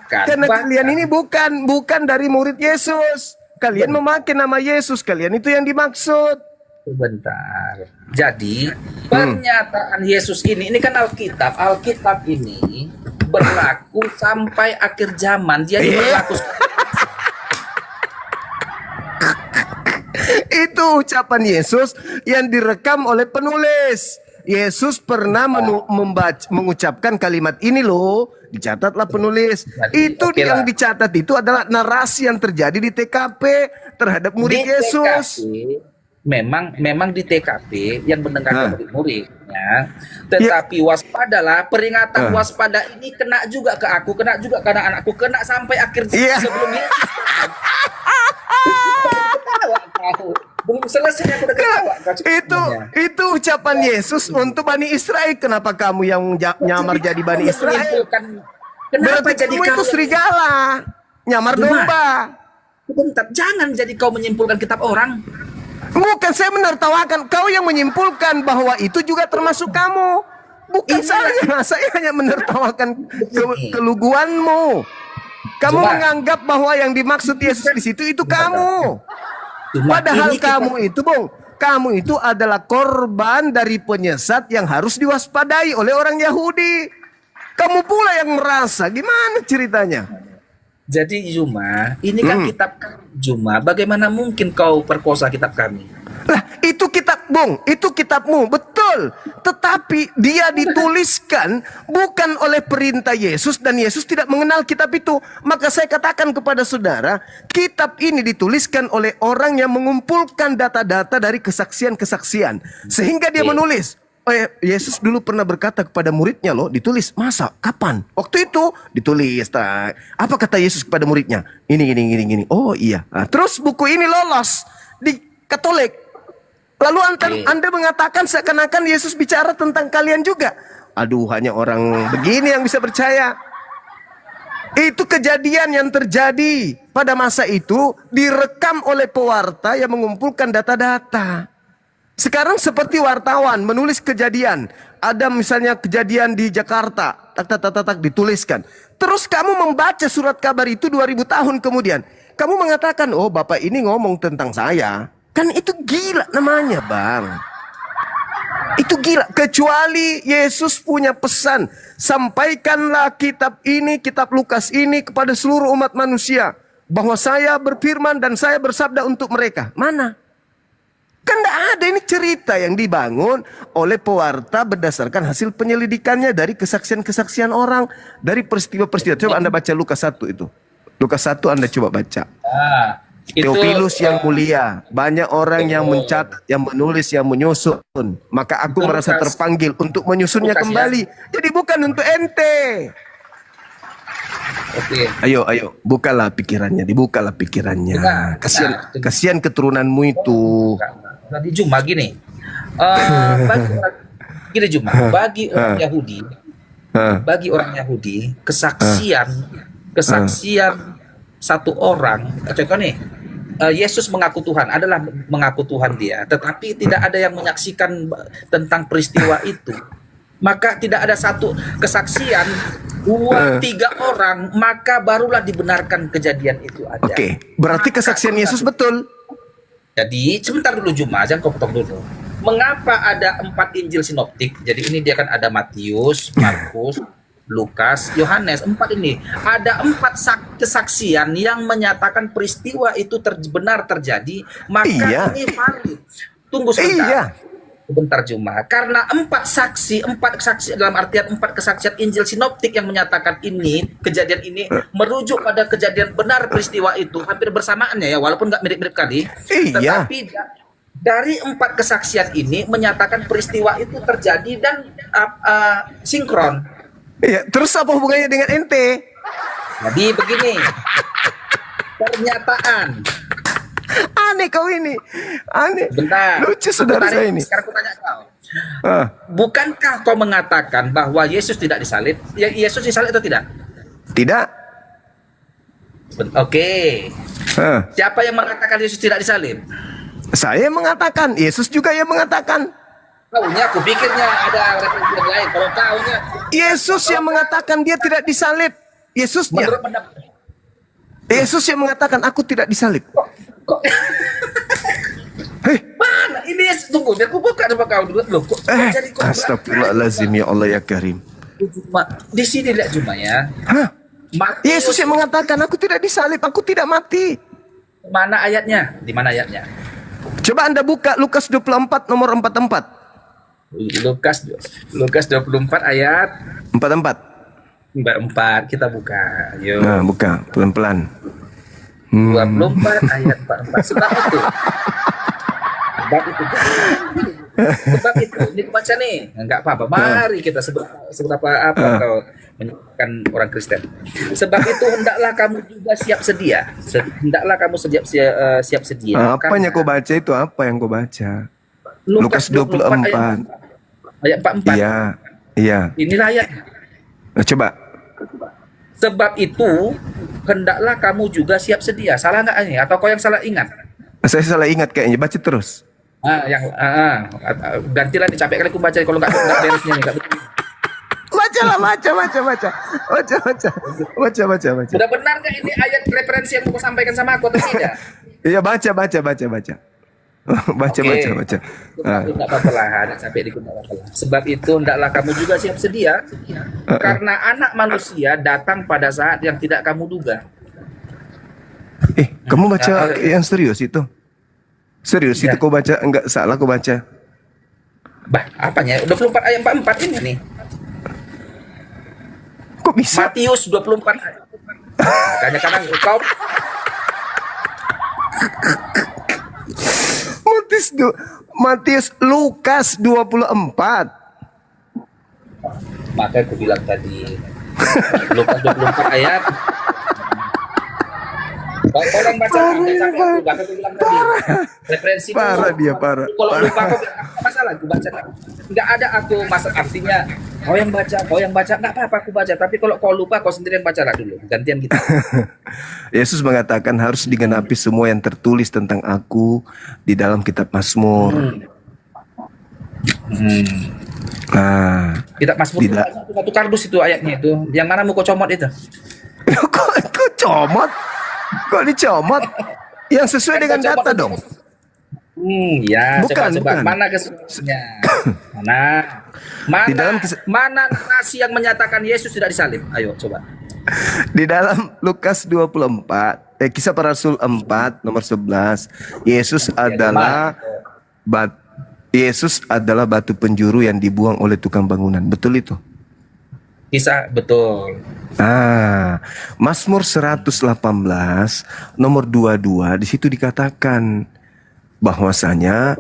Karena kalian ini bukan dari murid Yesus. Kalian memakai nama Yesus, kalian itu yang dimaksud. Sebentar. Jadi pernyataan Yesus ini kan Alkitab. Alkitab ini berlaku sampai akhir zaman. Dia berlaku. Itu ucapan Yesus yang direkam oleh penulis. Yesus pernah mengucapkan kalimat ini loh. Dicatatlah penulis. Jadi, Itu oke yang lah. dicatat itu adalah narasi yang terjadi di TKP terhadap murid Di Yesus. TKP, memang di TKP yang mendengarkan murid-muridnya, tetapi waspadalah, peringatan waspada ini kena juga ke aku, kena juga ke anak-anakku, kena sampai akhir sebelum ini. Ketawa kau. Belum selesai aku udah ketawa kau. Itu ucapan Yesus untuk Bani Israel. Kenapa kamu yang nyamar jadi Bani Israel? Kenapa Berarti jadi kamu itu serigala, nyamar domba. Bentar, jangan jadi kau menyimpulkan kitab orang. Bukan saya menertawakan, kau yang menyimpulkan bahwa itu juga termasuk kamu. Bukan saya hanya menertawakan keluguanmu. Kamu menganggap bahwa yang dimaksud Yesus di situ itu kamu. Padahal kamu itu adalah korban dari penyesat yang harus diwaspadai oleh orang Yahudi. Kamu pula yang merasa, gimana ceritanya? Jadi Juma, ini kan kitab Juma. Bagaimana mungkin kau perkosa kitab kami? Lah, itu kitab itu kitabmu, betul. Tetapi dia dituliskan bukan oleh perintah Yesus dan Yesus tidak mengenal kitab itu. Maka saya katakan kepada saudara, kitab ini dituliskan oleh orang yang mengumpulkan data-data dari kesaksian-kesaksian. Sehingga dia menulis, Yesus dulu pernah berkata kepada muridnya loh, ditulis. Masa? Kapan? Waktu itu ditulis. Apa kata Yesus kepada muridnya? Ini. Oh iya. Nah, terus buku ini lolos di Katolik. Lalu Anda mengatakan seakan-akan Yesus bicara tentang kalian juga. Aduh, hanya orang begini yang bisa percaya. Itu kejadian yang terjadi pada masa itu, direkam oleh pewarta yang mengumpulkan data-data. Sekarang seperti wartawan menulis kejadian. Ada misalnya kejadian di Jakarta, tak dituliskan. Terus kamu membaca surat kabar itu 2000 tahun kemudian. Kamu mengatakan, oh Bapak ini ngomong tentang saya. Kan itu gila namanya, Bang. Itu gila. Kecuali Yesus punya pesan, sampaikanlah kitab ini, kitab Lukas ini kepada seluruh umat manusia, bahwa saya berfirman dan saya bersabda untuk mereka. Mana? Kan tidak ada, ini cerita yang dibangun oleh pewarta berdasarkan hasil penyelidikannya dari kesaksian-kesaksian orang, dari peristiwa-peristiwa. Coba Anda baca Lukas 1 itu. Lukas 1 Anda coba baca. Theophilus yang mulia, banyak orang yang mencatat, yang menulis, yang menyusun. Maka aku merasa terpanggil untuk menyusunnya kembali. Jadi bukan untuk ente. Ayo, bukalah pikirannya, dibukalah pikirannya. Kasihan keturunanmu itu. Tadi Juma gini, bagi orang Yahudi, kesaksian satu orang, contoh nih, Yesus mengaku Tuhan, adalah mengaku Tuhan dia, tetapi tidak ada yang menyaksikan tentang peristiwa itu. Maka tidak ada satu kesaksian, 2, 3 orang, maka barulah dibenarkan kejadian itu ada. Oke, berarti kesaksian Yesus betul. Jadi sebentar dulu Juma, jangan kau potong dulu. Mengapa ada 4 Injil sinoptik? Jadi ini dia kan ada Matius, Markus, Lukas, Yohanes, 4 ini. Ada 4 kesaksian yang menyatakan peristiwa itu benar terjadi, maka ini valid. Tunggu sebentar. Sebentar Juma. Karena 4 saksi dalam artian 4 kesaksian Injil sinoptik yang menyatakan ini, kejadian ini merujuk pada kejadian benar peristiwa itu, hampir bersamaannya ya, walaupun nggak mirip-mirip kali. Tetapi dari 4 kesaksian ini menyatakan peristiwa itu terjadi dan sinkron. Iya, terus apa hubungannya dengan ente? Jadi begini, pernyataan. Aneh kau ini, aneh. Bentar. Lucu saudara saya ini. Sekarang aku tanya kau. Bukankah kau mengatakan bahwa Yesus tidak disalib? Yesus disalib atau tidak? Tidak. Oke. Siapa yang mengatakan Yesus tidak disalib? Saya mengatakan, Yesus juga yang mengatakan. Kaunya aku pikirnya ada referensi yang lain. Kalau kaunya Yesus yang mengatakan dia tidak disalib. Yesusnya. menurut pendapat Yesus yang mengatakan aku tidak disalib. kok Hei, mana ini? Tunggu, biar aku buka coba kau dulu. Loh, kok jadi kok astagfirullahaladzim ya Allah ya Karim. di sini lihat cuma ya. Hah? Matius, Yesus yang mengatakan aku tidak disalib, aku tidak mati. mana ayatnya? Di mana ayatnya? Coba Anda buka Lukas 24 nomor 44. Lukas 24 ayat 44. 44 kita buka. Yuk. Nah, buka pelan-pelan. 24 ayat 44 sebab itu. Sebab itu ini baca nih. Enggak apa-apa. Mari kita seberapa apa kau menyebutkan orang Kristen. Sebab itu hendaklah kamu juga siap sedia. Hendaklah kamu siap sedia. Apanya kau baca itu? Apa yang kau baca? Lukas 24 ayat 44. Iya, iya. Inilah ayatnya. Nah, coba. Sebab itu hendaklah kamu juga siap sedia. Salah nggak ini? Atau kau yang salah ingat? Saya salah ingat kayaknya. Baca terus. Gantilah nih, capek kali aku baca kalau nggak beresnya nih. Baca. Sudah benar nggak ini ayat referensi yang mau sampaikan sama aku atau tidak? Iya, baca. Baca. Tidak apa-apa lah, ada sampai di apa-apa. Sebab itu hendaklah kamu juga siap sedia, karena anak manusia datang pada saat yang tidak kamu duga. Kamu baca yang serius itu? Serius itu kau baca? Enggak salah kau baca. Bah, apanya? 24 ayat 44 ini nih. Kok bisa? Matius 24 ayat. Makanya kadang kau Matius Lukas 24. Maka aku bilang tadi Lukas 24 ayat. Tolong baca aku bilang tadi. Referensi Parah dia, parah. Kalau lupa kok masalah aku baca. Enggak ada aku artinya kau yang baca enggak apa-apa aku baca, tapi kalau kau lupa kau sendiri yang bacalah dulu. Gantian kita. Yesus mengatakan harus digenapi semua yang tertulis tentang aku di dalam kitab Mazmur. Nah, kitab Mazmur tidak. Satu kardus itu ayatnya itu. Yang mana mau kau comot itu? Kok comot? Kok dicomot? Yang sesuai dengan data dong. Ya, bukan. Coba. Mana kesulitannya? Mana nasi yang menyatakan Yesus tidak disalib? Ayo coba. Di dalam Lukas 24, Kisah Para Rasul 4 nomor 11, Yesus adalah batu penjuru yang dibuang oleh tukang bangunan. Betul itu? Kisah betul. Mazmur 118 nomor 22 di situ dikatakan bahwasanya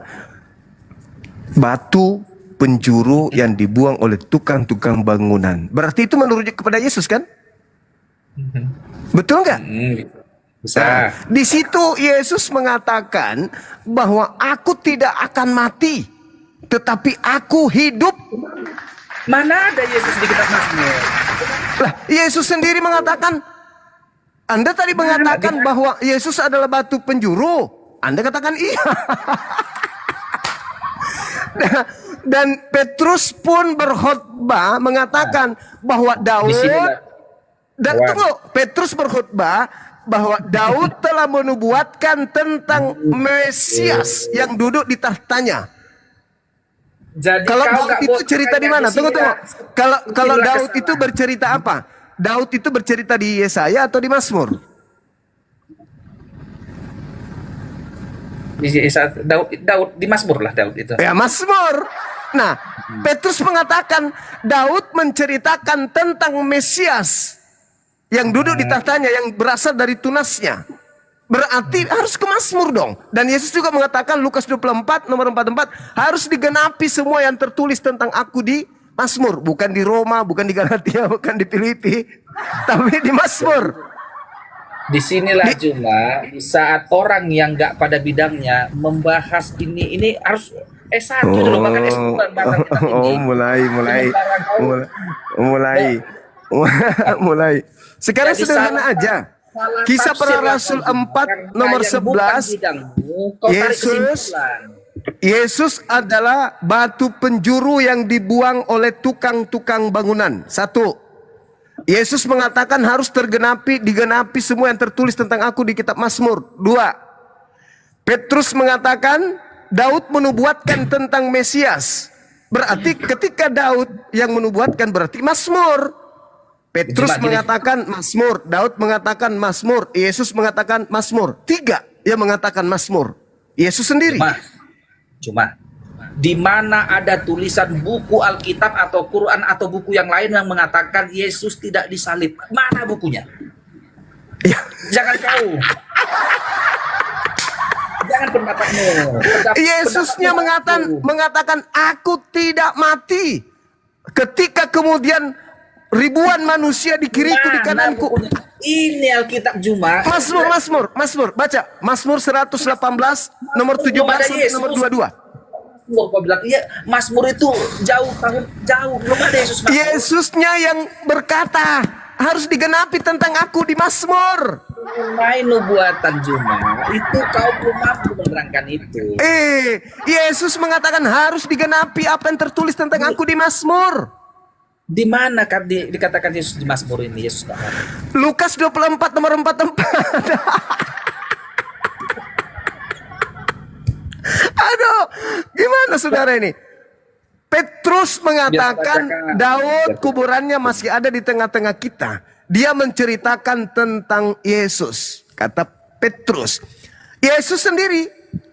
batu penjuru yang dibuang oleh tukang-tukang bangunan. Berarti itu merujuk kepada Yesus kan? Betul nggak? Bisa. Di situ Yesus mengatakan bahwa aku tidak akan mati, tetapi aku hidup. Mana ada Yesus di kitab Mazmur? Lah, Yesus sendiri mengatakan, Anda tadi mengatakan bahwa Yesus adalah batu penjuru. Anda katakan iya. Dan Petrus pun berkhotbah mengatakan bahwa Daud Petrus berkhotbah bahwa Daud telah menubuatkan tentang Mesias yang duduk di tahtanya. Jadi kalau Daud itu cerita di mana? Tunggu. Kalau Daud itu bercerita apa? Daud itu bercerita di Yesaya atau di Mazmur? Daud di Mazmur lah Daud itu. Ya, Mazmur. Nah, Petrus mengatakan Daud menceritakan tentang Mesias yang duduk di tahtanya, yang berasal dari tunasnya. Berarti harus ke Mazmur dong. Dan Yesus juga mengatakan Lukas 24 nomor 44 harus digenapi semua yang tertulis tentang aku di Mazmur. Bukan di Roma, bukan di Galatia, bukan di Filipi, tapi di Mazmur. Disinilah cuma di saat orang yang nggak pada bidangnya membahas ini harus S1 dulu, bahkan S2 mulai. Sekarang jadi sederhana aja. Salah Kisah Para tafsirlah Rasul kau, 4 karena nomor yang bukan 11. bidangmu, kau tarik kesimpulan. Yesus adalah batu penjuru yang dibuang oleh tukang-tukang bangunan. Satu, Yesus mengatakan harus digenapi semua yang tertulis tentang aku di kitab Mazmur. Dua, Petrus mengatakan Daud menubuatkan tentang Mesias. Berarti ketika Daud yang menubuatkan berarti Mazmur. Petrus mengatakan Mazmur, Daud mengatakan Mazmur, Yesus mengatakan Mazmur. Tiga yang mengatakan Mazmur. Yesus sendiri. Cuma di mana ada tulisan buku Alkitab atau Quran atau buku yang lain yang mengatakan Yesus tidak disalib? Mana bukunya? Ya. Jangan kau. Jangan pendapatmu. Yesusnya mengatakan aku tidak mati. Ketika kemudian ribuan manusia di kiriku di kananku. Ini Alkitab Juma. Mazmur, baca. Mazmur 118 nomor 17 nomor 22. Kau bilang iya, Mazmur itu jauh belum ada Yesus. Yesusnya yang berkata harus digenapi tentang aku di Mazmur. Main nubuatan Juma. Itu kau belum mampu menerangkan itu. Yesus mengatakan harus digenapi apa yang tertulis tentang aku di Mazmur. Di mana kan dikatakan Yesus di Mazmur ini? Yesus tidak ada. Lukas 24 nomor 44. Aduh, gimana saudara ini? Petrus mengatakan Daud kuburannya masih ada di tengah-tengah kita. Dia menceritakan tentang Yesus. Kata Petrus, Yesus sendiri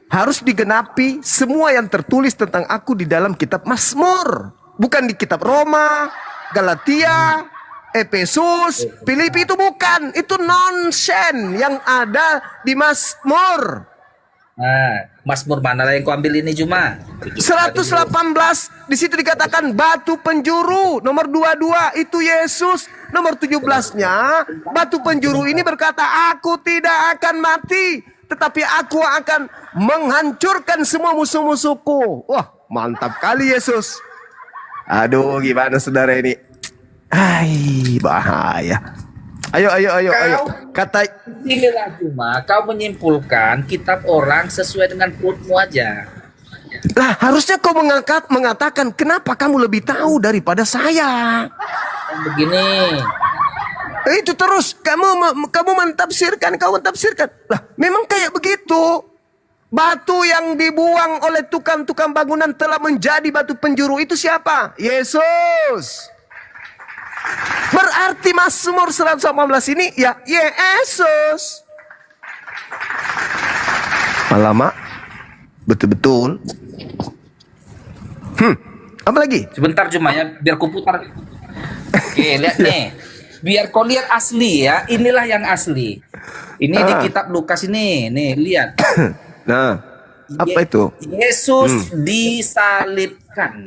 harus digenapi semua yang tertulis tentang aku di dalam kitab Mazmur. Bukan di kitab Roma, Galatia, Efesus, Filipi, itu bukan. Itu nonsen yang ada di Mazmur. Mazmur mana lah yang kau ambil ini Juma? 118 di situ dikatakan batu penjuru. Nomor 22 itu Yesus. Nomor 17-nya batu penjuru ini berkata, aku tidak akan mati, tetapi aku akan menghancurkan semua musuh-musuhku. Wah, mantap kali Yesus. Aduh, gimana saudara ini? Bahaya. Ayo. Kata inilah Juma, kau menyimpulkan kitab orang sesuai dengan perutmu aja. Lah, harusnya kau mengatakan kenapa kamu lebih tahu daripada saya. Begini. Itu terus kamu mentafsirkan. Lah, memang kayak begitu. Batu yang dibuang oleh tukang-tukang bangunan telah menjadi batu penjuru. Itu siapa? Yesus. Berarti Mazmur 118 ini ya Yesus. Alamak, betul-betul. Apa lagi? Sebentar Juma ya, biar ku putar. Oke, lihat nih. Biar kau lihat asli ya. Inilah yang asli. Ini di kitab Lukas ini. Nih, lihat. Nah, apa itu? Yesus disalibkan.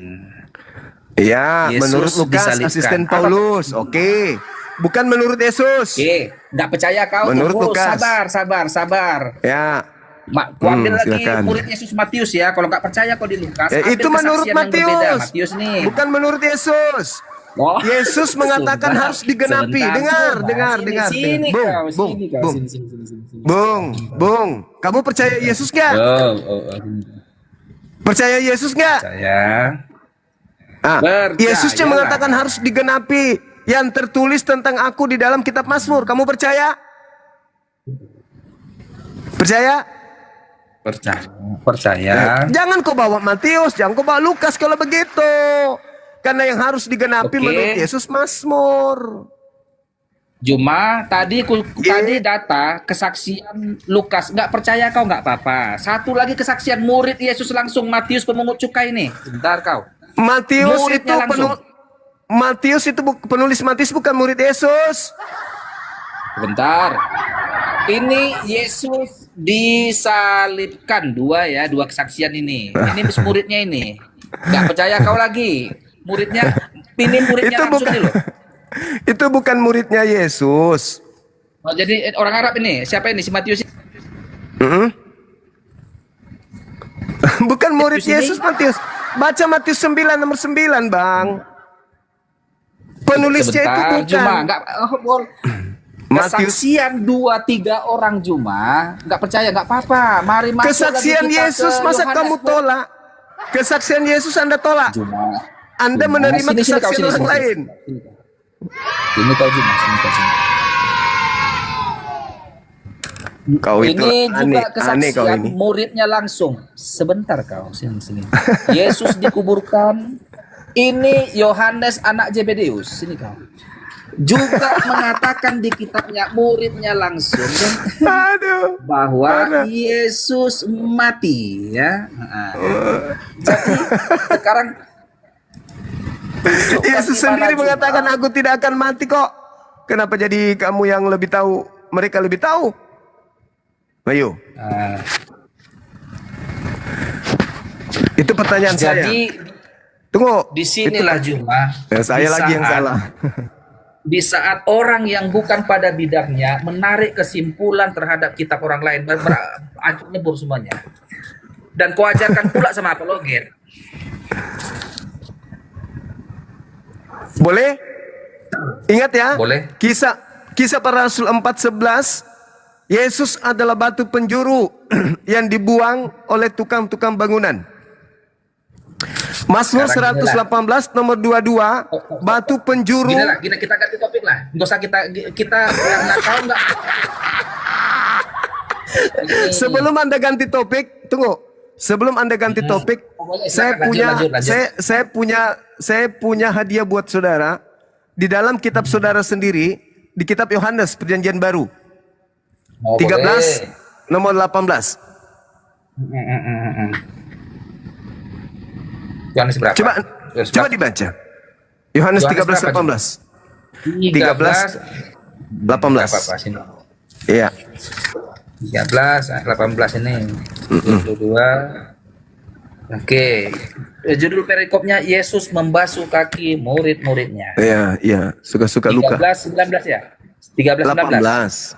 Iya, menurut Lukas, disalibkan. asisten Paulus. Oke. Bukan menurut Yesus. Oke, nggak percaya kau? Menurut Lukas. Sabar. Ya. Ku ambil lagi silakan. murid Yesus Matius ya. Kalau nggak percaya kau di Lukas. Itu menurut Matius. Matius nih. Bukan menurut Yesus. Oh, Yesus mengatakan harus digenapi. Dengar. Sini. Bung. Kamu percaya Yesus nggak? Percaya Yesus nggak? Percaya. Yesusnya mengatakan harus digenapi yang tertulis tentang aku di dalam kitab Mazmur. Kamu percaya? Percaya. Jangan kau bawa Matius, jangan kau bawa Lukas kalau begitu. Karena yang harus digenapi menurut Yesus Mazmur. Cuma tadi data kesaksian Lukas, nggak percaya kau nggak apa-apa. Satu lagi kesaksian murid Yesus langsung, Matius pemungut cukai ini. Bentar kau. Matius itu penulis Matius, bukan murid Yesus. Bentar. Ini Yesus disalibkan, dua kesaksian ini. Ini muridnya ini. Nggak percaya kau lagi. Muridnya itu langsung bukan, nih loh. Itu bukan muridnya Yesus. Oh, jadi orang Arab ini. Siapa ini si Matius? Bukan murid Yesus Matius. Baca Matius 9 nomor 9, Bang. Penulisnya itu bukan. Matius. Kesaksian 2-3 orang Juma, nggak percaya nggak apa-apa. Mari masuk Kesaksian lagi kita Yesus ke masa Yohanes kamu tolak? Kesaksian Yesus Anda tolak. Juma. Anda Juma. menerima Sini, kau, kesaksian orang lain. Ini kau Juma, sini kau Juma. Kau itu Ini aneh, juga aneh kau kesaksian ini. muridnya langsung. Sebentar kau, sini. Yesus dikuburkan. Ini Yohanes anak Zebedeus, sini kau. Juga mengatakan di kitabnya muridnya langsung Aduh. bahwa Yesus mati ya. Jadi sekarang tunjukkan Yesus di mana sendiri Juma. mengatakan aku tidak akan mati kok. Kenapa jadi kamu yang lebih tahu? Mereka lebih tahu. Ayo. Nah, Itu pertanyaan saya. jadi Tunggu. disinilah Juma. Ya, saya lagi yang salah. Di saat orang yang bukan pada bidangnya menarik kesimpulan terhadap kitab orang lain, acur lebur semuanya. Dan kau ajarkan pula sama apologet. Boleh? Ingat ya. Boleh. Kisah para Rasul 4:11. Yesus adalah batu penjuru yang dibuang oleh tukang-tukang bangunan. Mazmur Sekarang 118 nomor 22, batu penjuru. Gini kita ganti topik lah. Nggak usah kita nggak tahu nggak. Begini. Sebelum Anda ganti topik, tunggu. Sebelum Anda ganti topik, Boleh, saya silakan, punya lanjut. saya punya hadiah buat saudara di dalam kitab saudara sendiri, di kitab Yohanes Perjanjian Baru. Oh, 13 boleh. nomor 18. Yohanes berapa? Coba Yohanes coba berapa? dibaca. Yohanes Yohanes 13 berapa, 18. 13 18. Apa sini? Iya. 13, 18 ini. 22. Oke. Judul perikopnya Yesus membasuh kaki murid-muridnya. Iya, iya, suka-suka luka. 13 19 ya? 13 19.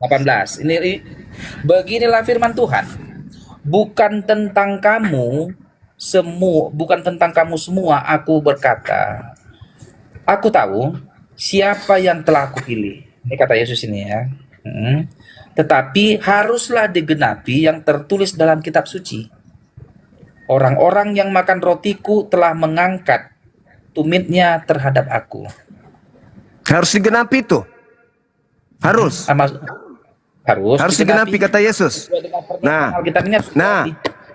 18. Ini beginilah firman Tuhan. Bukan tentang kamu semua aku berkata. Aku tahu siapa yang telah aku pilih. Ini kata Yesus ini ya. Tetapi haruslah digenapi yang tertulis dalam kitab suci. Orang-orang yang makan rotiku telah mengangkat tumitnya terhadap aku. Harus digenapi itu. Harus. Harus digenapi kata Yesus. Nah,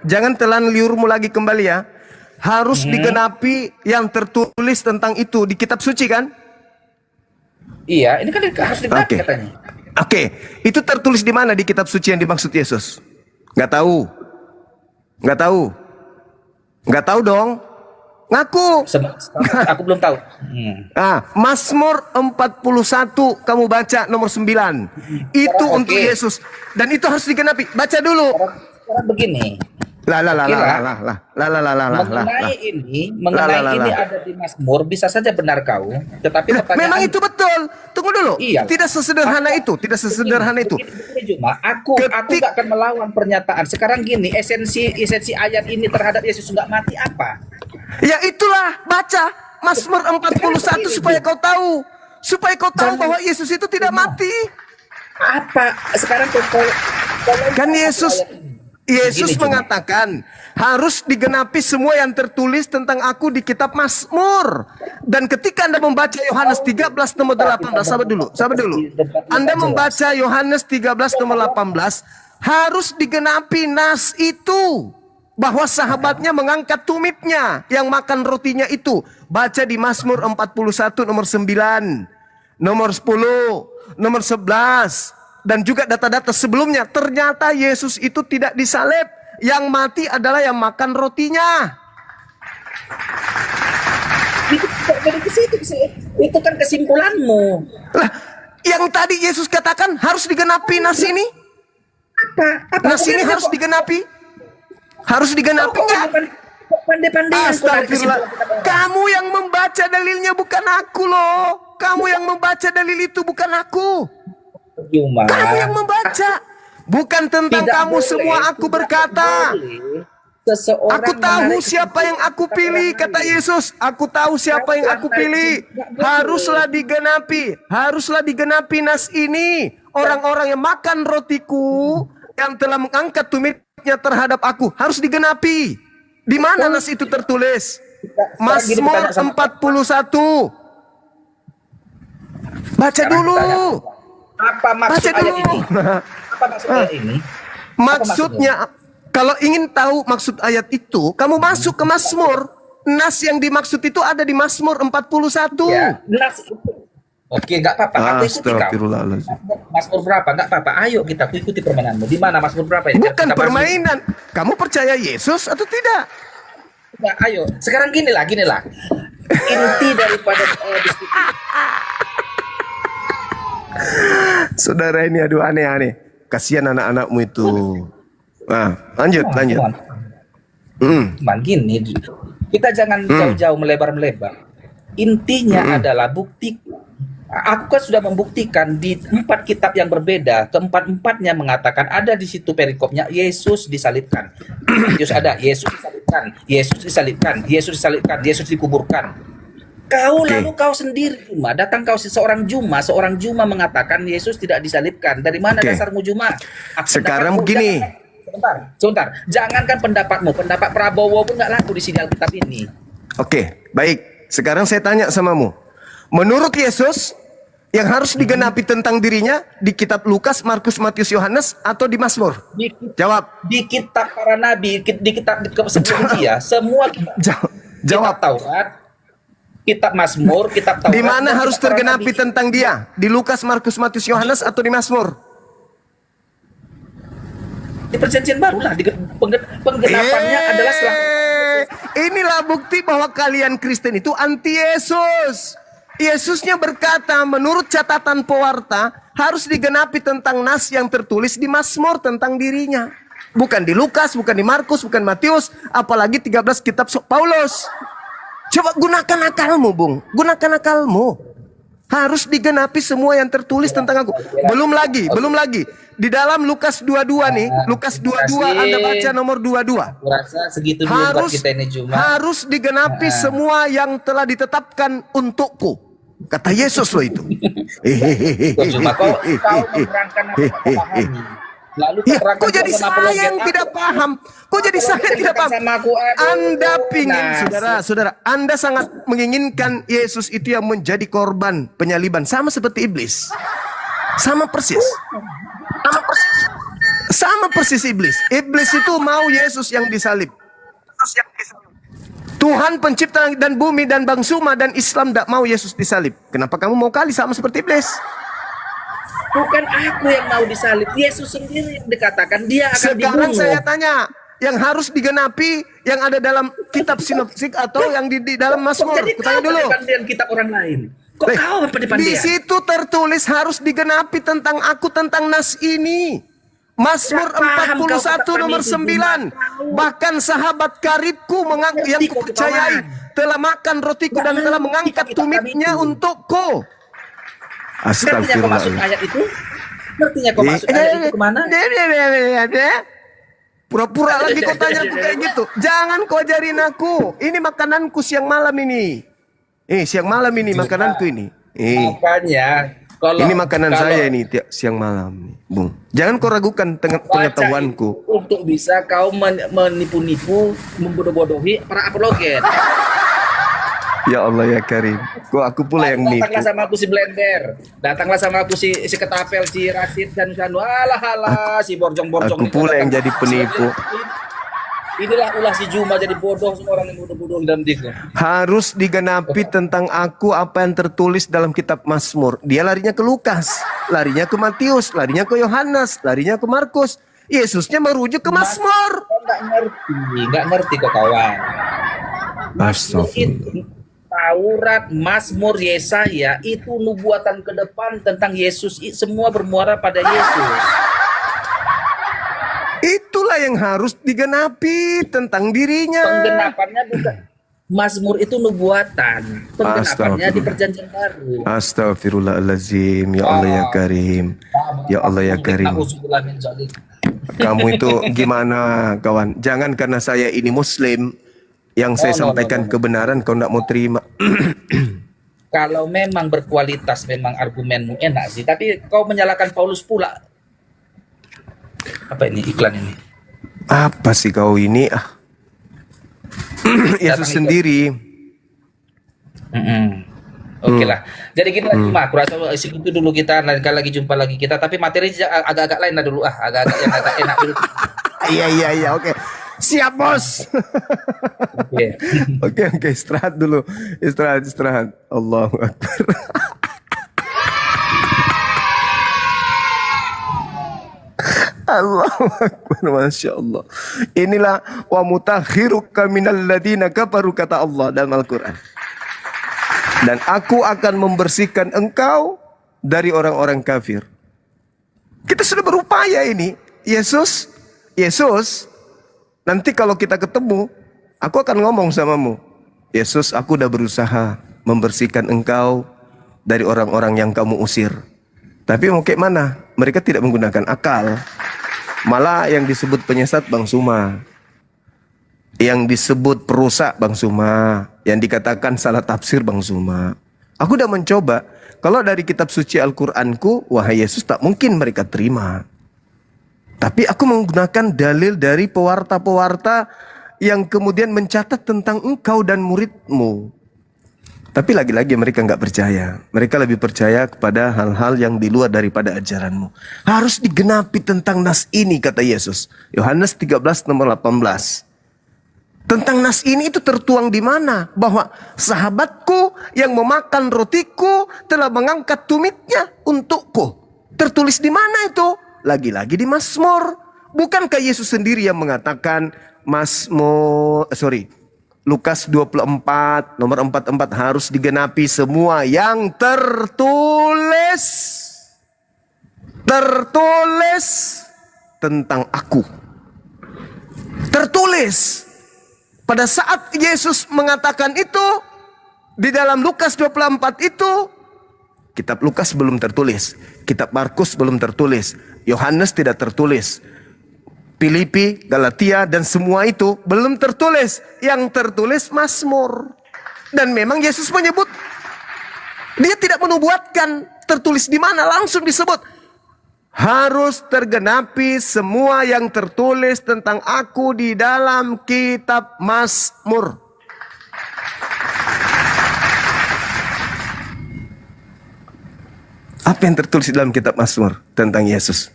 jangan telan liurmu lagi kembali ya. Harus digenapi yang tertulis tentang itu di kitab suci kan? Iya, ini kan harus digenapi katanya. Oke, itu tertulis di mana di kitab suci yang dimaksud Yesus? Nggak tahu. Nggak tahu. Nggak tahu dong. Ngaku. Aku belum tahu. Mazmur 41 kamu baca nomor 9. Itu untuk Yesus dan itu harus digenapi. Baca dulu. Sekarang begini. Mengenai ini ada di Mazmur bisa saja benar kau, tetapi pertanyaan memang itu betul. Tunggu dulu. Iya. Tidak sesederhana itu, tidak sesederhana itu. Cuma aku nggak akan melawan pernyataan. Sekarang gini, esensi ayat ini terhadap Yesus nggak mati apa? Ya itulah, baca Mazmur 41 supaya kau tahu. Supaya kau tahu bahwa Yesus itu tidak mati. Apa? Sekarang kan Yesus Gini, mengatakan harus digenapi semua yang tertulis tentang aku di kitab Mazmur. Dan ketika Anda membaca Yohanes 13 nomor 18, sabar dulu. Anda membaca Yohanes 13 nomor 18, harus digenapi nas itu. Bahwa sahabatnya mengangkat tumitnya yang makan rotinya itu. Baca di Mazmur 41 nomor 9, nomor 10, nomor 11. Dan juga data-data sebelumnya, ternyata Yesus itu tidak disalib. Yang mati adalah yang makan rotinya. Itu kan kesimpulanmu. Lah, yang tadi Yesus katakan harus digenapi nas ini. Apa? Nas ini harus digenapi. Harus digenapi nggak? Pandai-pandai. Astagfirullah. Kamu yang membaca dalilnya bukan aku loh. Kamu yang membaca dalil itu bukan aku. Cuma kamu yang membaca. Bukan tentang kamu semua aku berkata. seseorang Aku tahu menarik siapa yang aku kesimpulan pilih, orang kata lain. Yesus. Aku tahu siapa yang aku pilih. Haruslah digenapi nas ini. Orang-orang yang makan rotiku, yang telah mengangkat tumitnya terhadap aku, harus digenapi. Di mana nas itu tertulis? Sekarang gini Mazmur bertanya sama 41. Baca Sekarang dulu. bertanya, apa maksud Baca ayat dulu. ini? Apa maksud ayat ini? Maksudnya, kalau ingin tahu maksud ayat itu, kamu masuk ke Mazmur. Nas yang dimaksud itu ada di Mazmur 41. Ya, nas itu. Oke, nggak apa-apa. Aku ikuti kau. Astagfirullahaladzim. Mazmur berapa? Nggak apa-apa. Ayo kita ikuti permainanmu. Di mana Mazmur berapa ya? Bukan Kita permainan. Kamu percaya Yesus atau tidak? Nah, ayo. Sekarang gini lah. Inti daripada diskusi. Saudara ini aduh aneh-aneh. Kasihan anak-anakmu itu. Nah, lanjut. Cuman gini, kita jangan jauh-jauh melebar-melebar. Intinya adalah bukti. Aku kan sudah membuktikan di 4 kitab yang berbeda, keempat-empatnya mengatakan ada di situ perikopnya Yesus disalibkan. Yesus ada, Yesus disalibkan, Yesus disalibkan, Yesus disalibkan, Yesus dikuburkan. Lalu kau sendiri datang kau seorang Juma mengatakan Yesus tidak disalibkan. Dari mana dasarmu Juma? Sekarang begini. Sebentar. Jangankan pendapatmu, pendapat Prabowo pun nggak laku di sini Alkitab ini. Oke, baik. Sekarang saya tanya samamu. Menurut Yesus, yang harus digenapi tentang dirinya di kitab Lukas, Markus, Matius, Yohanes atau di Mazmur? Jawab. Di kitab para nabi, di kitab sebelum dia, semua Jawab. kitab Taurat, kitab Mazmur, kitab Taurat. Di mana dan harus kitab para tergenapi nabi. tentang dia? Di Lukas, Markus, Matius, Yohanes atau di Mazmur? Di perjanjian baru lah, penggenapannya adalah setelah. Inilah bukti bahwa kalian Kristen itu anti Yesus. Yesusnya berkata menurut catatan pewarta harus digenapi tentang nas yang tertulis di Mazmur tentang dirinya. Bukan di Lukas, bukan di Markus, bukan Matius, apalagi 13 kitab Paulus. Coba gunakan akalmu, Bung. Gunakan akalmu. Harus digenapi semua yang tertulis tentang aku. Belum lagi. Di dalam Lukas 22 nih, Lukas 22 Anda baca nomor 22. Aku rasa segitu dulu buat kita ini Juma. Harus digenapi semua yang telah ditetapkan untukku. Kata Yesus loh itu. Cuma kau menerangkan apa kau pahami. Lalu Ya, kok jadi saya yang tidak paham? Kok jadi saya tidak paham? Anda pingin, saudara, Anda sangat menginginkan Yesus itu yang menjadi korban penyaliban. Sama seperti iblis. Sama persis iblis. Iblis itu mau Yesus yang disalib. Tuhan pencipta langit dan bumi dan Bangsuma dan Islam tidak mau Yesus disalib. Kenapa kamu mau kali sama seperti iblis? Bukan aku yang mau disalib, Yesus sendiri yang dikatakan dia akan Sekarang dibunuh. saya tanya, yang harus digenapi yang ada dalam kitab sinoptik atau yang di dalam Mazmur? Jadi Kutanya kau dulu. pendapatan kitab orang lain. Kok kau apa Di dia? situ tertulis harus digenapi tentang aku, tentang nas ini. Mazmur Gak paham 41 kau nomor katakan 9. Bahkan sahabat karibku yang Ngerti kau kupercayai ketahuan. telah makan rotiku dan telah mengangkat kitab tumitnya itu. untukku. Ngertinya kau masuk ayat itu? Ngertinya kau masuk ayat itu kemana? Pura-pura lagi kau tanya aku kayak gitu. Jangan kau ajarin aku. Ini makananku siang malam ini. Siang malam ini makananku ini. Makanya Ini makanan saya ini tiap siang malam, Bung. Jangan kau ragukan pengetahuanku. untuk bisa kau menipu-nipu, membodoh-bodohi para apologet. Ya Allah ya Karim. Kok aku pula yang nipu. Datanglah sama aku si Blender, datanglah sama aku si Ketapel, si Rasid dan Sanu. Alah, si borjong-borjong. Aku pula yang jadi penipu. Inilah ulah si Juma jadi bodoh, semua orang yang bodoh-bodoh dalam diriku. Harus digenapi tentang aku apa yang tertulis dalam kitab Mazmur. Dia larinya ke Lukas, larinya ke Matius, larinya ke Yohanes, larinya ke Markus. Yesusnya merujuk ke Mazmur. Nggak ngerti kok kawan. Astagfirullah. Taurat, Mazmur, Yesaya itu nubuatan ke depan tentang Yesus. Semua bermuara pada Yesus. Itulah yang harus digenapi tentang dirinya. Penggenapannya bukan. Mazmur itu nubuatan. Penggenapannya di perjanjian baru. Astagfirullahaladzim. Ya Allah ya Karim. Ya Allah ya Karim. Kamu itu gimana kawan? Jangan karena saya ini muslim yang saya No, no, no, no, sampaikan no. kebenaran kau tidak mau terima. Kalau memang berkualitas, memang argumenmu enak sih. Tapi kau menyalahkan Paulus pula. Apa ini iklan ini? Apa sih kau ini? Yesus Datang sendiri. Oke lah. Jadi gini lagi, Mak. Aku rasa segitu dulu kita. Lain kali lagi jumpa lagi kita. Tapi materi agak-agak lain lah dulu. Agak-agak yang agak enak dulu. Iya, oke. Siap, bos. Oke. Oke, istirahat dulu. Istirahat. Allahu Akbar. Allahu Akbar, Masya Allah. Inilah wa mutahhiruka minal ladina kafaru, kata Allah dalam Al-Quran. Dan aku akan membersihkan engkau dari orang-orang kafir. Kita sudah berupaya ini. Yesus, nanti kalau kita ketemu, aku akan ngomong samamu. Yesus, aku udah berusaha membersihkan engkau dari orang-orang yang kamu usir. Tapi mau kayak mana? Mereka tidak menggunakan akal. Malah yang disebut penyesat Bang Suma, yang disebut perusak Bang Suma, yang dikatakan salah tafsir Bang Suma. Aku udah mencoba. Kalau dari kitab suci Al-Quranku, wahai Yesus, tak mungkin mereka terima. Tapi aku menggunakan dalil dari pewarta-pewarta yang kemudian mencatat tentang engkau dan muridmu. Tapi lagi-lagi mereka nggak percaya. Mereka lebih percaya kepada hal-hal yang di luar daripada ajaranmu. Harus digenapi tentang nas ini, kata Yesus. Yohanes 13 nomor 18. Tentang nas ini itu tertuang di mana? Bahwa sahabatku yang memakan rotiku telah mengangkat tumitnya untukku. Tertulis di mana itu? Lagi-lagi di Mazmur. Bukankah Yesus sendiri yang mengatakan Lukas 24 nomor 44 harus digenapi semua yang tertulis tentang aku. Tertulis. Pada saat Yesus mengatakan itu, di dalam Lukas 24 itu, kitab Lukas belum tertulis, kitab Markus belum tertulis, Yohanes tidak tertulis, Filipi, Galatia, dan semua itu belum tertulis. Yang tertulis Mazmur. Dan memang Yesus menyebut, dia tidak menubuatkan tertulis di mana, langsung disebut. Harus tergenapi semua yang tertulis tentang aku di dalam kitab Mazmur. Apa yang tertulis dalam kitab Mazmur tentang Yesus?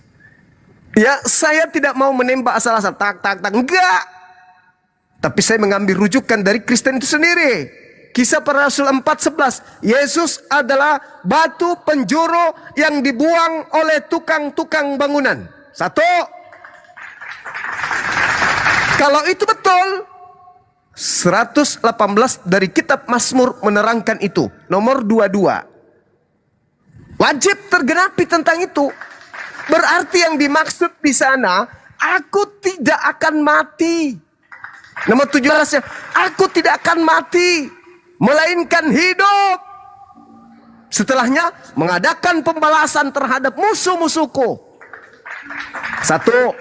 Ya, saya tidak mau menembak asal-asal. Tak. Enggak. Tapi saya mengambil rujukan dari Kristen itu sendiri. Kisah Para Rasul 4:11. Yesus adalah batu penjuru yang dibuang oleh tukang-tukang bangunan. Satu. Kalau itu betul, 118 dari kitab Mazmur menerangkan itu. Nomor 22. Wajib tergenapi tentang itu. Berarti yang dimaksud di sana, aku tidak akan mati. Nomor 17-nya, aku tidak akan mati, melainkan hidup. Setelahnya, mengadakan pembalasan terhadap musuh-musuhku. Satu.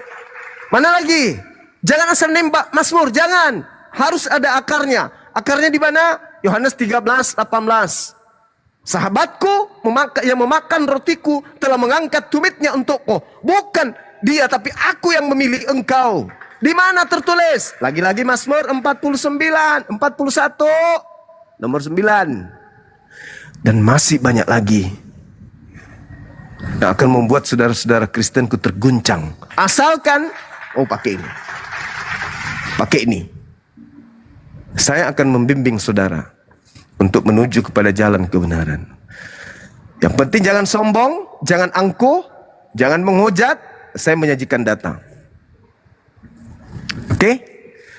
Mana lagi? Jangan asal nembak Mazmur, jangan. Harus ada akarnya. Akarnya di mana? Yohanes 13:18. Sahabatku yang memakan rotiku telah mengangkat tumitnya untukku. Bukan dia, tapi aku yang memilih engkau. Di mana tertulis? Lagi-lagi Mazmur 41 nomor 9. Dan masih banyak lagi yang akan membuat saudara-saudara Kristenku terguncang. Asalkan pakai ini. Saya akan membimbing saudara untuk menuju kepada jalan kebenaran. Yang penting jangan sombong, jangan angkuh, jangan menghujat. Saya menyajikan data. Oke?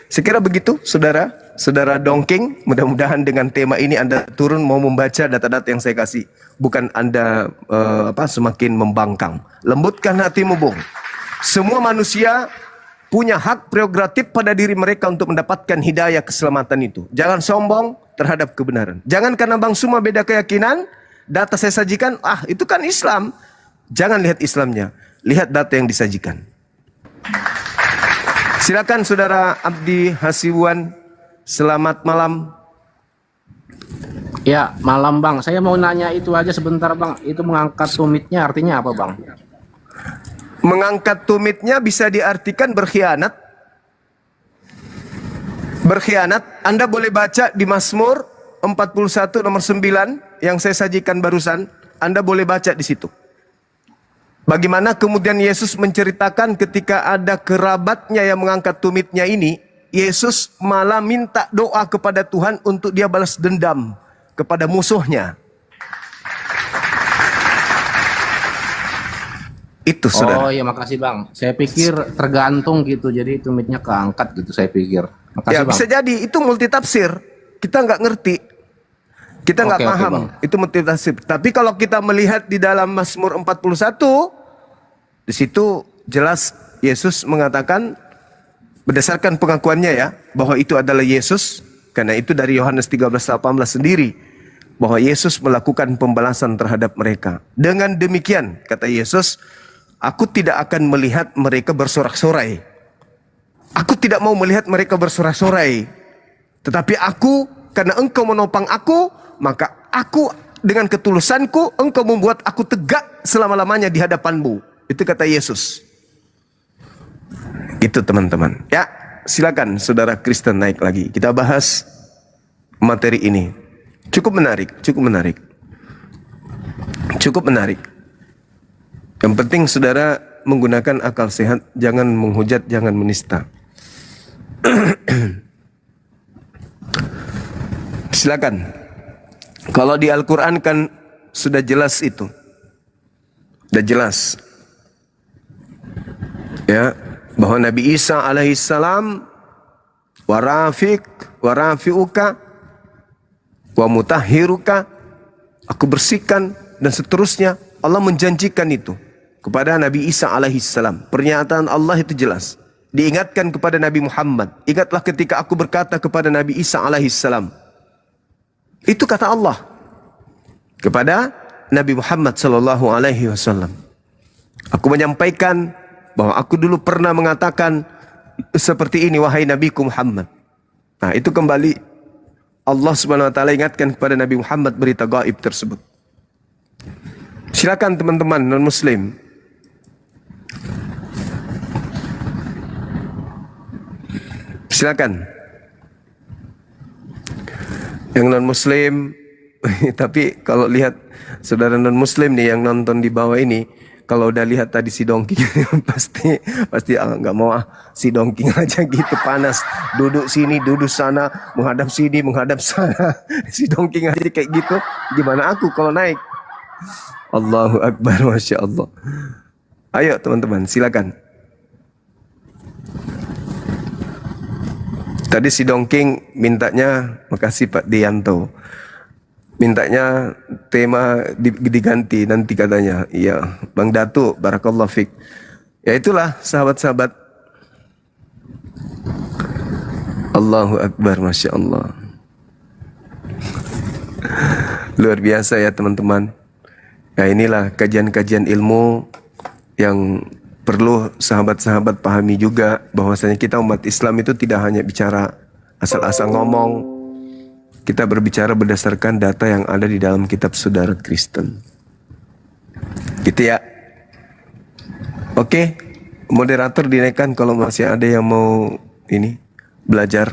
Saya kira begitu, saudara. Saudara Dongking, mudah-mudahan dengan tema ini Anda turun mau membaca data-data yang saya kasih. Bukan Anda semakin membangkang. Lembutkan hatimu, Bung. Semua manusia punya hak prerogatif pada diri mereka untuk mendapatkan hidayah keselamatan itu. Jangan sombong terhadap kebenaran. Jangan karena Bang Suma beda keyakinan, data saya sajikan, itu kan Islam. Jangan lihat Islamnya, lihat data yang disajikan. Silakan Saudara Abdi Hasibuan. Selamat malam. Ya, malam Bang. Saya mau nanya itu aja sebentar Bang. Itu mengangkat tumitnya artinya apa Bang? Mengangkat tumitnya bisa diartikan berkhianat. Berkhianat, Anda boleh baca di Mazmur 41 nomor 9 yang saya sajikan barusan. Anda boleh baca di situ. Bagaimana kemudian Yesus menceritakan ketika ada kerabatnya yang mengangkat tumitnya ini, Yesus malah minta doa kepada Tuhan untuk dia balas dendam kepada musuhnya. Itu Saudara. Oh iya, makasih Bang. Saya pikir tergantung gitu, jadi tumitnya keangkat gitu saya pikir. Makasih Ya Bang. bisa jadi itu multitafsir. Kita nggak ngerti. Kita nggak Oke, paham Bang. itu multitafsir. Tapi kalau kita melihat di dalam Mazmur 41, di situ jelas Yesus mengatakan berdasarkan pengakuannya ya, bahwa itu adalah Yesus. Karena itu dari Yohanes 13:18 sendiri, bahwa Yesus melakukan pembalasan terhadap mereka. Dengan demikian, kata Yesus, aku tidak akan melihat mereka bersorak-sorai. Aku tidak mau melihat mereka bersorak-sorai. Tetapi aku, karena engkau menopang aku, maka aku dengan ketulusanku, engkau membuat aku tegak selama-lamanya di hadapanmu. Itu kata Yesus. Itu teman-teman. Ya, silakan Saudara Kristen naik lagi. Kita bahas materi ini. Cukup menarik, cukup menarik. Cukup menarik. Yang penting Saudara menggunakan akal sehat, jangan menghujat, jangan menista. Silakan. Kalau di Al-Quran kan sudah jelas itu. Sudah jelas. Ya, bahwa Nabi Isa alaihissalam warafi'uka wa mutahhiruka, aku bersihkan dan seterusnya. Allah menjanjikan itu kepada Nabi Isa alaihissalam. Pernyataan Allah itu jelas. Diingatkan kepada Nabi Muhammad. Ingatlah ketika aku berkata kepada Nabi Isa alaihissalam. Itu kata Allah kepada Nabi Muhammad sallallahu alaihi wasallam. Aku menyampaikan bahwa aku dulu pernah mengatakan seperti ini, wahai Nabiku Muhammad. Nah, itu kembali Allah Subhanahu wa taala ingatkan kepada Nabi Muhammad berita gaib tersebut. Silakan teman-teman non muslim. Silakan. Yang non muslim tapi kalau lihat saudara non muslim nih yang nonton di bawah ini, kalau udah lihat tadi si Dongking pasti nggak mau si Dongking aja gitu, panas, duduk sini duduk sana, menghadap sini menghadap sana. Si Dongking aja kayak gitu, gimana aku kalau naik? Allahu Akbar, Masya Allah. Ayo teman-teman silakan. Tadi si Dongking mintanya, makasih Pak Dianto, mintanya tema diganti nanti katanya. Iya, Bang Datu, barakallahu fik. Ya itulah sahabat-sahabat. Allahu Akbar, Masya Allah. Luar biasa ya teman-teman. Ya inilah kajian-kajian ilmu yang perlu sahabat-sahabat pahami juga, bahwasanya kita umat Islam itu tidak hanya bicara asal-asal ngomong. Kita berbicara berdasarkan data yang ada di dalam kitab saudara Kristen. Gitu ya. Oke, moderator dinaikkan kalau masih ada yang mau ini belajar.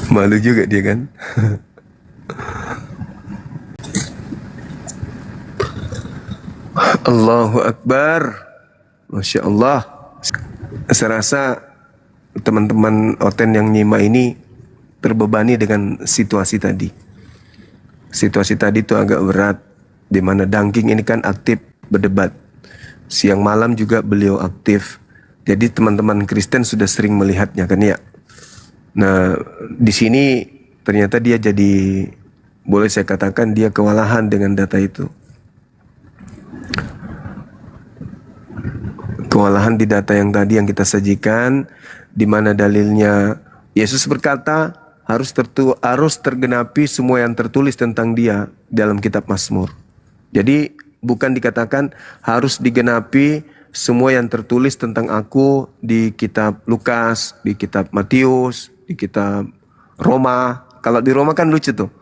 Malu juga dia kan. Allahu Akbar, Masya Allah. Saya rasa teman-teman Oten yang nyimak ini terbebani dengan situasi tadi. Situasi tadi itu agak berat, di mana Dangking ini kan aktif berdebat. Siang malam juga beliau aktif. Jadi teman-teman Kristen sudah sering melihatnya kan ya. Nah, di sini ternyata dia jadi, boleh saya katakan dia kewalahan dengan data itu. Kewalahan di data yang tadi yang kita sajikan, di mana dalilnya Yesus berkata, harus tergenapi semua yang tertulis tentang dia dalam kitab Mazmur. Jadi bukan dikatakan harus digenapi semua yang tertulis tentang aku di kitab Lukas, di kitab Matius, di kitab Roma. Kalau di Roma kan lucu tuh.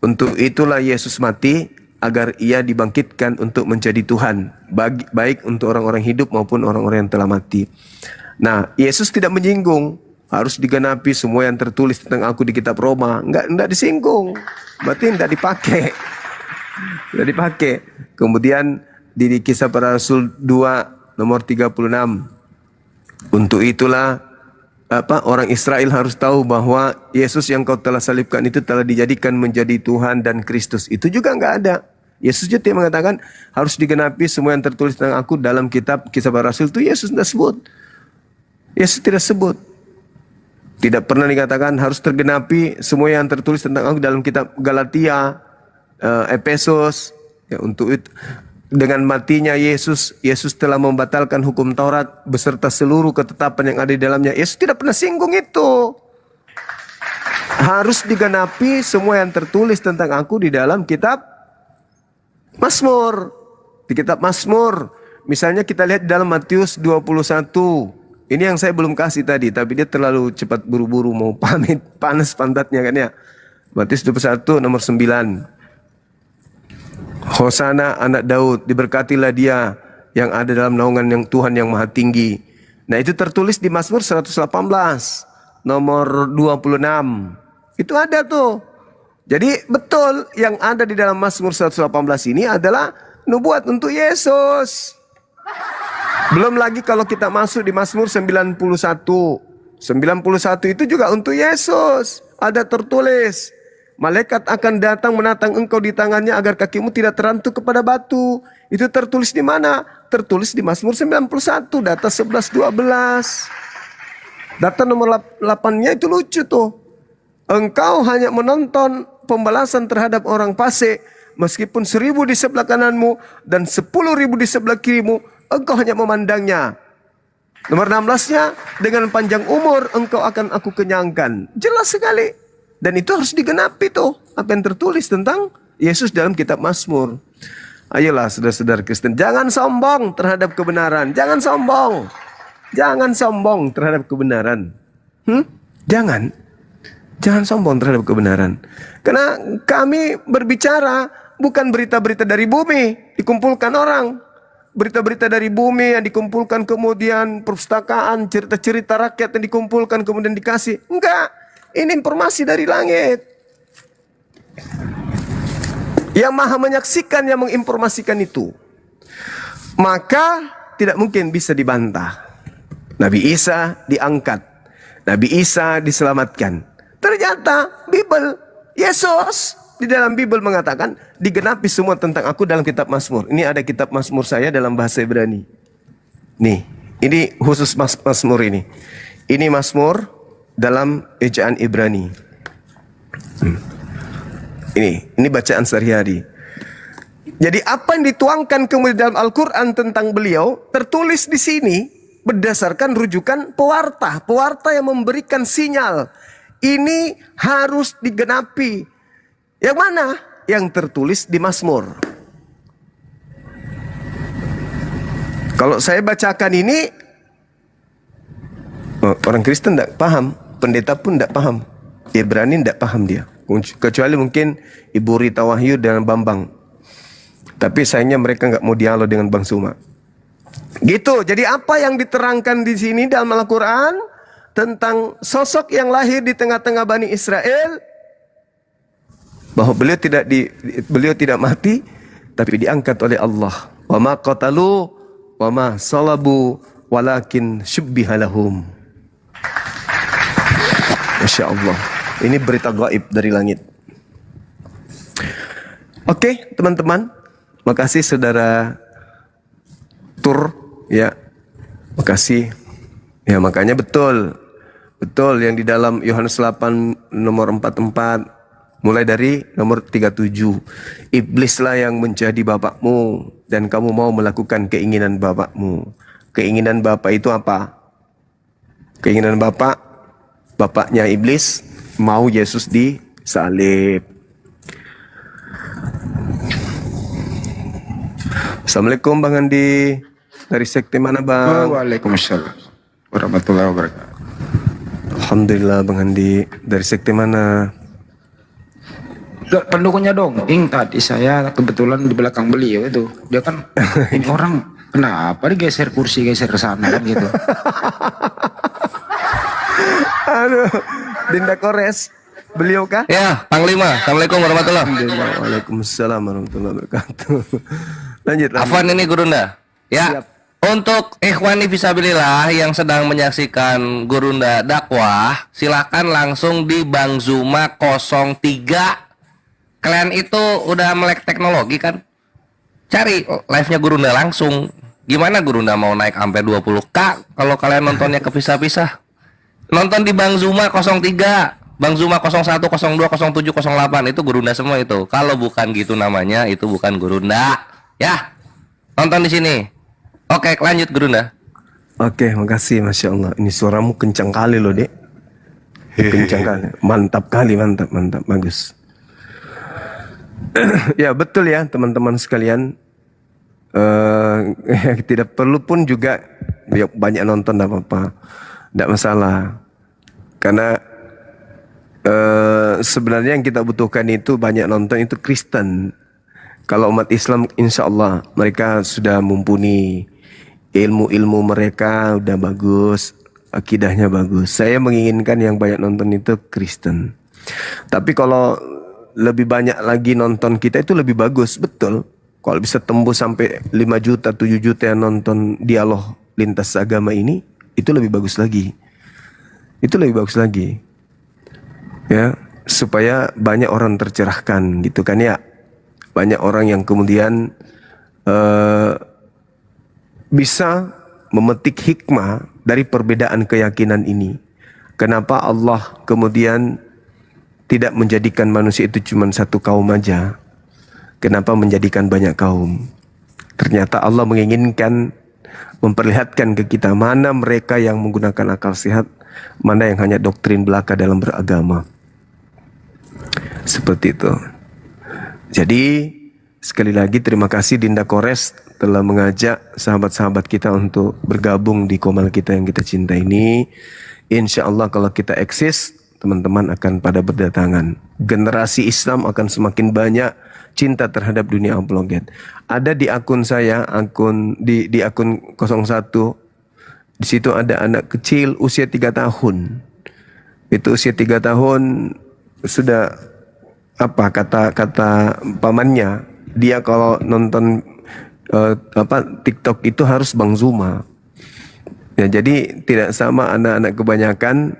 Untuk itulah Yesus mati agar ia dibangkitkan untuk menjadi Tuhan, baik untuk orang-orang hidup maupun orang-orang yang telah mati. Nah, Yesus tidak menyinggung harus digenapi semua yang tertulis tentang aku di kitab Roma. Enggak disinggung. Berarti enggak dipakai. Enggak dipakai. Kemudian di Kisah Para Rasul 2 nomor 36. Untuk itulah orang Israel harus tahu bahwa Yesus yang kau telah salibkan itu telah dijadikan menjadi Tuhan dan Kristus. Itu juga enggak ada. Yesus juga mengatakan harus digenapi semua yang tertulis tentang aku dalam kitab Kisah Para Rasul. Itu Yesus tidak sebut. Yesus tidak sebut. Tidak pernah dikatakan harus tergenapi semua yang tertulis tentang aku dalam kitab Galatia, Efesus. Ya, untuk itu, dengan matinya Yesus telah membatalkan hukum Taurat beserta seluruh ketetapan yang ada di dalamnya. Yesus tidak pernah singgung itu. Harus digenapi semua yang tertulis tentang aku di dalam kitab Mazmur. Di kitab Mazmur. Misalnya kita lihat di dalam Matius 21. Ini yang saya belum kasih tadi, tapi dia terlalu cepat buru-buru mau pamit, panas pantatnya kan ya. Matius 21 nomor 9. Hosana anak Daud, diberkatilah dia yang ada dalam naungan yang Tuhan yang Maha Tinggi. Nah, itu tertulis di Mazmur 118 nomor 26. Itu ada tuh. Jadi betul yang ada di dalam Mazmur 118 ini adalah nubuat untuk Yesus. Belum lagi kalau kita masuk di Mazmur 91. 91 itu juga untuk Yesus. Ada tertulis, malaikat akan datang menatang engkau di tangannya agar kakimu tidak terantuk kepada batu. Itu tertulis di mana? Tertulis di Mazmur 91, data 11-12. Data nomor 8-nya itu lucu tuh. Engkau hanya menonton pembalasan terhadap orang fasik, meskipun 1000 di sebelah kananmu dan 10.000 di sebelah kirimu, engkau hanya memandangnya. Nomor 16-nya, dengan panjang umur engkau akan aku kenyangkan. Jelas sekali. Dan itu harus digenapi tuh, apa yang tertulis tentang Yesus dalam kitab Mazmur. Ayolah saudara-saudara Kristen, jangan sombong terhadap kebenaran. Jangan sombong. Jangan sombong terhadap kebenaran. Jangan. Jangan sombong terhadap kebenaran. Karena kami berbicara bukan berita-berita dari bumi, dikumpulkan orang. Berita-berita dari bumi yang dikumpulkan, kemudian perpustakaan, cerita-cerita rakyat yang dikumpulkan, kemudian dikasih. Enggak. Ini informasi dari langit. Yang Maha menyaksikan, yang menginformasikan itu. Maka tidak mungkin bisa dibantah. Nabi Isa diangkat. Nabi Isa diselamatkan. Ternyata Bible, Yesus di dalam Bible mengatakan digenapi semua tentang aku dalam kitab Mazmur. Ini ada kitab Mazmur saya dalam bahasa Ibrani. Nih, ini khusus Mazmur ini. Ini Mazmur dalam ejaan Ibrani. Ini bacaan sehari-hari. Jadi apa yang dituangkan kemudian dalam Al-Quran tentang beliau tertulis di sini berdasarkan rujukan pewarta. Pewarta yang memberikan sinyal. Ini harus digenapi. Yang mana? Yang tertulis di Mazmur. Kalau saya bacakan ini, orang Kristen tidak paham. Pendeta pun tidak paham. Ibrani tidak paham dia. Kecuali mungkin Ibu Rita Wahyu dan Bambang. Tapi sayangnya mereka nggak mau dialog dengan Bang Suma. Gitu. Jadi apa yang diterangkan di sini dalam Al-Quran tentang sosok yang lahir di tengah-tengah Bani Israel, bahwa beliau tidak mati, tapi diangkat oleh Allah. Wa ma qatalu wa ma salabu walakin syubbiha lahum. Masya Allah. Ini berita gaib dari langit. Oke, teman-teman. Makasih saudara Tur. Ya. Makasih. Ya, makanya betul. Betul yang di dalam Yohanes 8 nomor 44. Mulai dari nomor 37. Iblislah yang menjadi bapakmu. Dan kamu mau melakukan keinginan bapakmu. Keinginan bapak itu apa? Keinginan bapak. Bapaknya iblis mau Yesus disalib. Assalamualaikum Bang Andi. Dari sekte mana Bang? Waalaikumsalam warahmatullahi wabarakatuh. Alhamdulillah Bang Andi. Dari sekte mana? Pendukungnya dongeng tadi saya kebetulan di belakang beliau itu. Dia kan ini orang kenapa digeser kursi geser ke sana kan gitu. Aduh, Dinda Kores. Beliau kah? Ya, Panglima. Assalamualaikum warahmatullahi wabarakatuh. Alhamdulillah. Waalaikumsalam warahmatullahi wabarakatuh. Lanjut. Afwan ini Gurunda. Ya. Siap. Untuk ikhwani fisabilillah yang sedang menyaksikan Gurunda dakwah, silakan langsung di Bang Zuma 03. Kalian itu udah melek teknologi kan? Cari live-nya Gurunda langsung. Gimana Gurunda mau naik sampai 20K kalau kalian nontonnya kepisah-pisah? Nonton di Bang Zuma 03. Bang Zuma 01, 02, 07, 08 itu Gurunda semua itu. Kalau bukan gitu namanya, itu bukan Gurunda. Ya. Nonton di sini. Oke, lanjut Gurunda. Oke, makasih Masya Allah. Ini suaramu kencang kali loh, Dek. Kencang kali. Mantap kali, mantap, mantap. Bagus. Ya, betul ya teman-teman sekalian. Tidak perlu pun juga banyak nonton, tidak apa-apa. Tidak masalah. Karena sebenarnya yang kita butuhkan itu banyak nonton itu Kristen. Kalau umat Islam insya Allah mereka sudah mumpuni, ilmu-ilmu mereka udah bagus, akidahnya bagus. Saya menginginkan yang banyak nonton itu Kristen. Tapi kalau lebih banyak lagi nonton kita itu lebih bagus, betul. Kalau bisa tembus sampai 5 juta, 7 juta yang nonton dialog lintas agama ini, itu lebih bagus lagi. Itu lebih bagus lagi. Ya, supaya banyak orang tercerahkan gitu kan ya. Banyak orang yang kemudian bisa memetik hikmah dari perbedaan keyakinan ini. Kenapa Allah kemudian tidak menjadikan manusia itu cuma satu kaum aja? Kenapa menjadikan banyak kaum? Ternyata Allah menginginkan memperlihatkan ke kita mana mereka yang menggunakan akal sehat, mana yang hanya doktrin belaka dalam beragama. Seperti itu. Jadi sekali lagi terima kasih Dinda Kores telah mengajak sahabat-sahabat kita untuk bergabung di komal kita yang kita cinta ini. Insya Allah kalau kita eksis, teman-teman akan pada berdatangan. Generasi Islam akan semakin banyak cinta terhadap dunia upload. Ada di akun saya, di akun 01. Di situ ada anak kecil usia 3 tahun. Itu usia 3 tahun sudah apa kata pamannya, dia kalau nonton TikTok itu harus Bang Zuma. Ya, jadi tidak sama anak-anak kebanyakan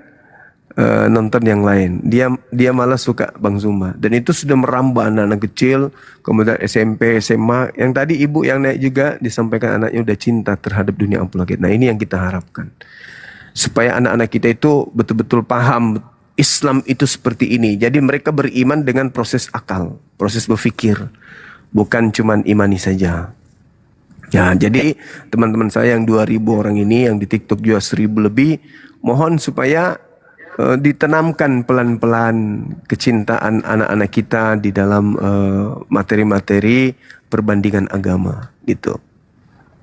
nonton yang lain. Dia malah suka Bang Zuma, dan itu sudah merambah anak-anak kecil, kemudian SMP, SMA. Yang tadi ibu yang naik juga disampaikan anaknya udah cinta terhadap dunia upload. Nah, ini yang kita harapkan. Supaya anak-anak kita itu betul-betul paham Islam itu seperti ini. Jadi mereka beriman dengan proses akal, proses berpikir, bukan cuman imani saja. Ya, jadi teman-teman saya yang 2000 orang ini, yang di TikTok juga 1000 lebih, mohon supaya ditanamkan pelan-pelan kecintaan anak-anak kita di dalam materi-materi perbandingan agama gitu.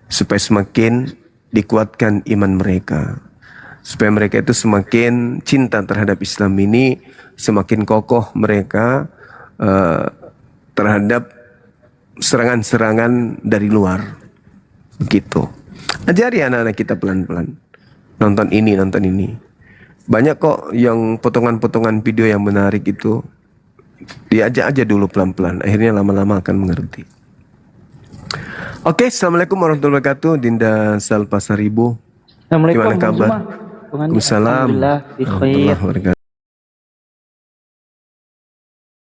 Supaya semakin dikuatkan iman mereka. Supaya mereka itu semakin cinta terhadap Islam ini, semakin kokoh mereka terhadap serangan-serangan dari luar. Begitu. Ajari anak-anak kita pelan-pelan. Nonton ini, nonton ini. Banyak kok yang potongan-potongan video yang menarik itu. Diajak aja dulu pelan-pelan. Akhirnya lama-lama akan mengerti. Oke, Assalamualaikum warahmatullahi wabarakatuh. Dinda Salpasaribu. Assalamualaikum. Gimana kabar? Waalaikumsalam. Waalaikumsalam. Alhamdulillah, bi khair.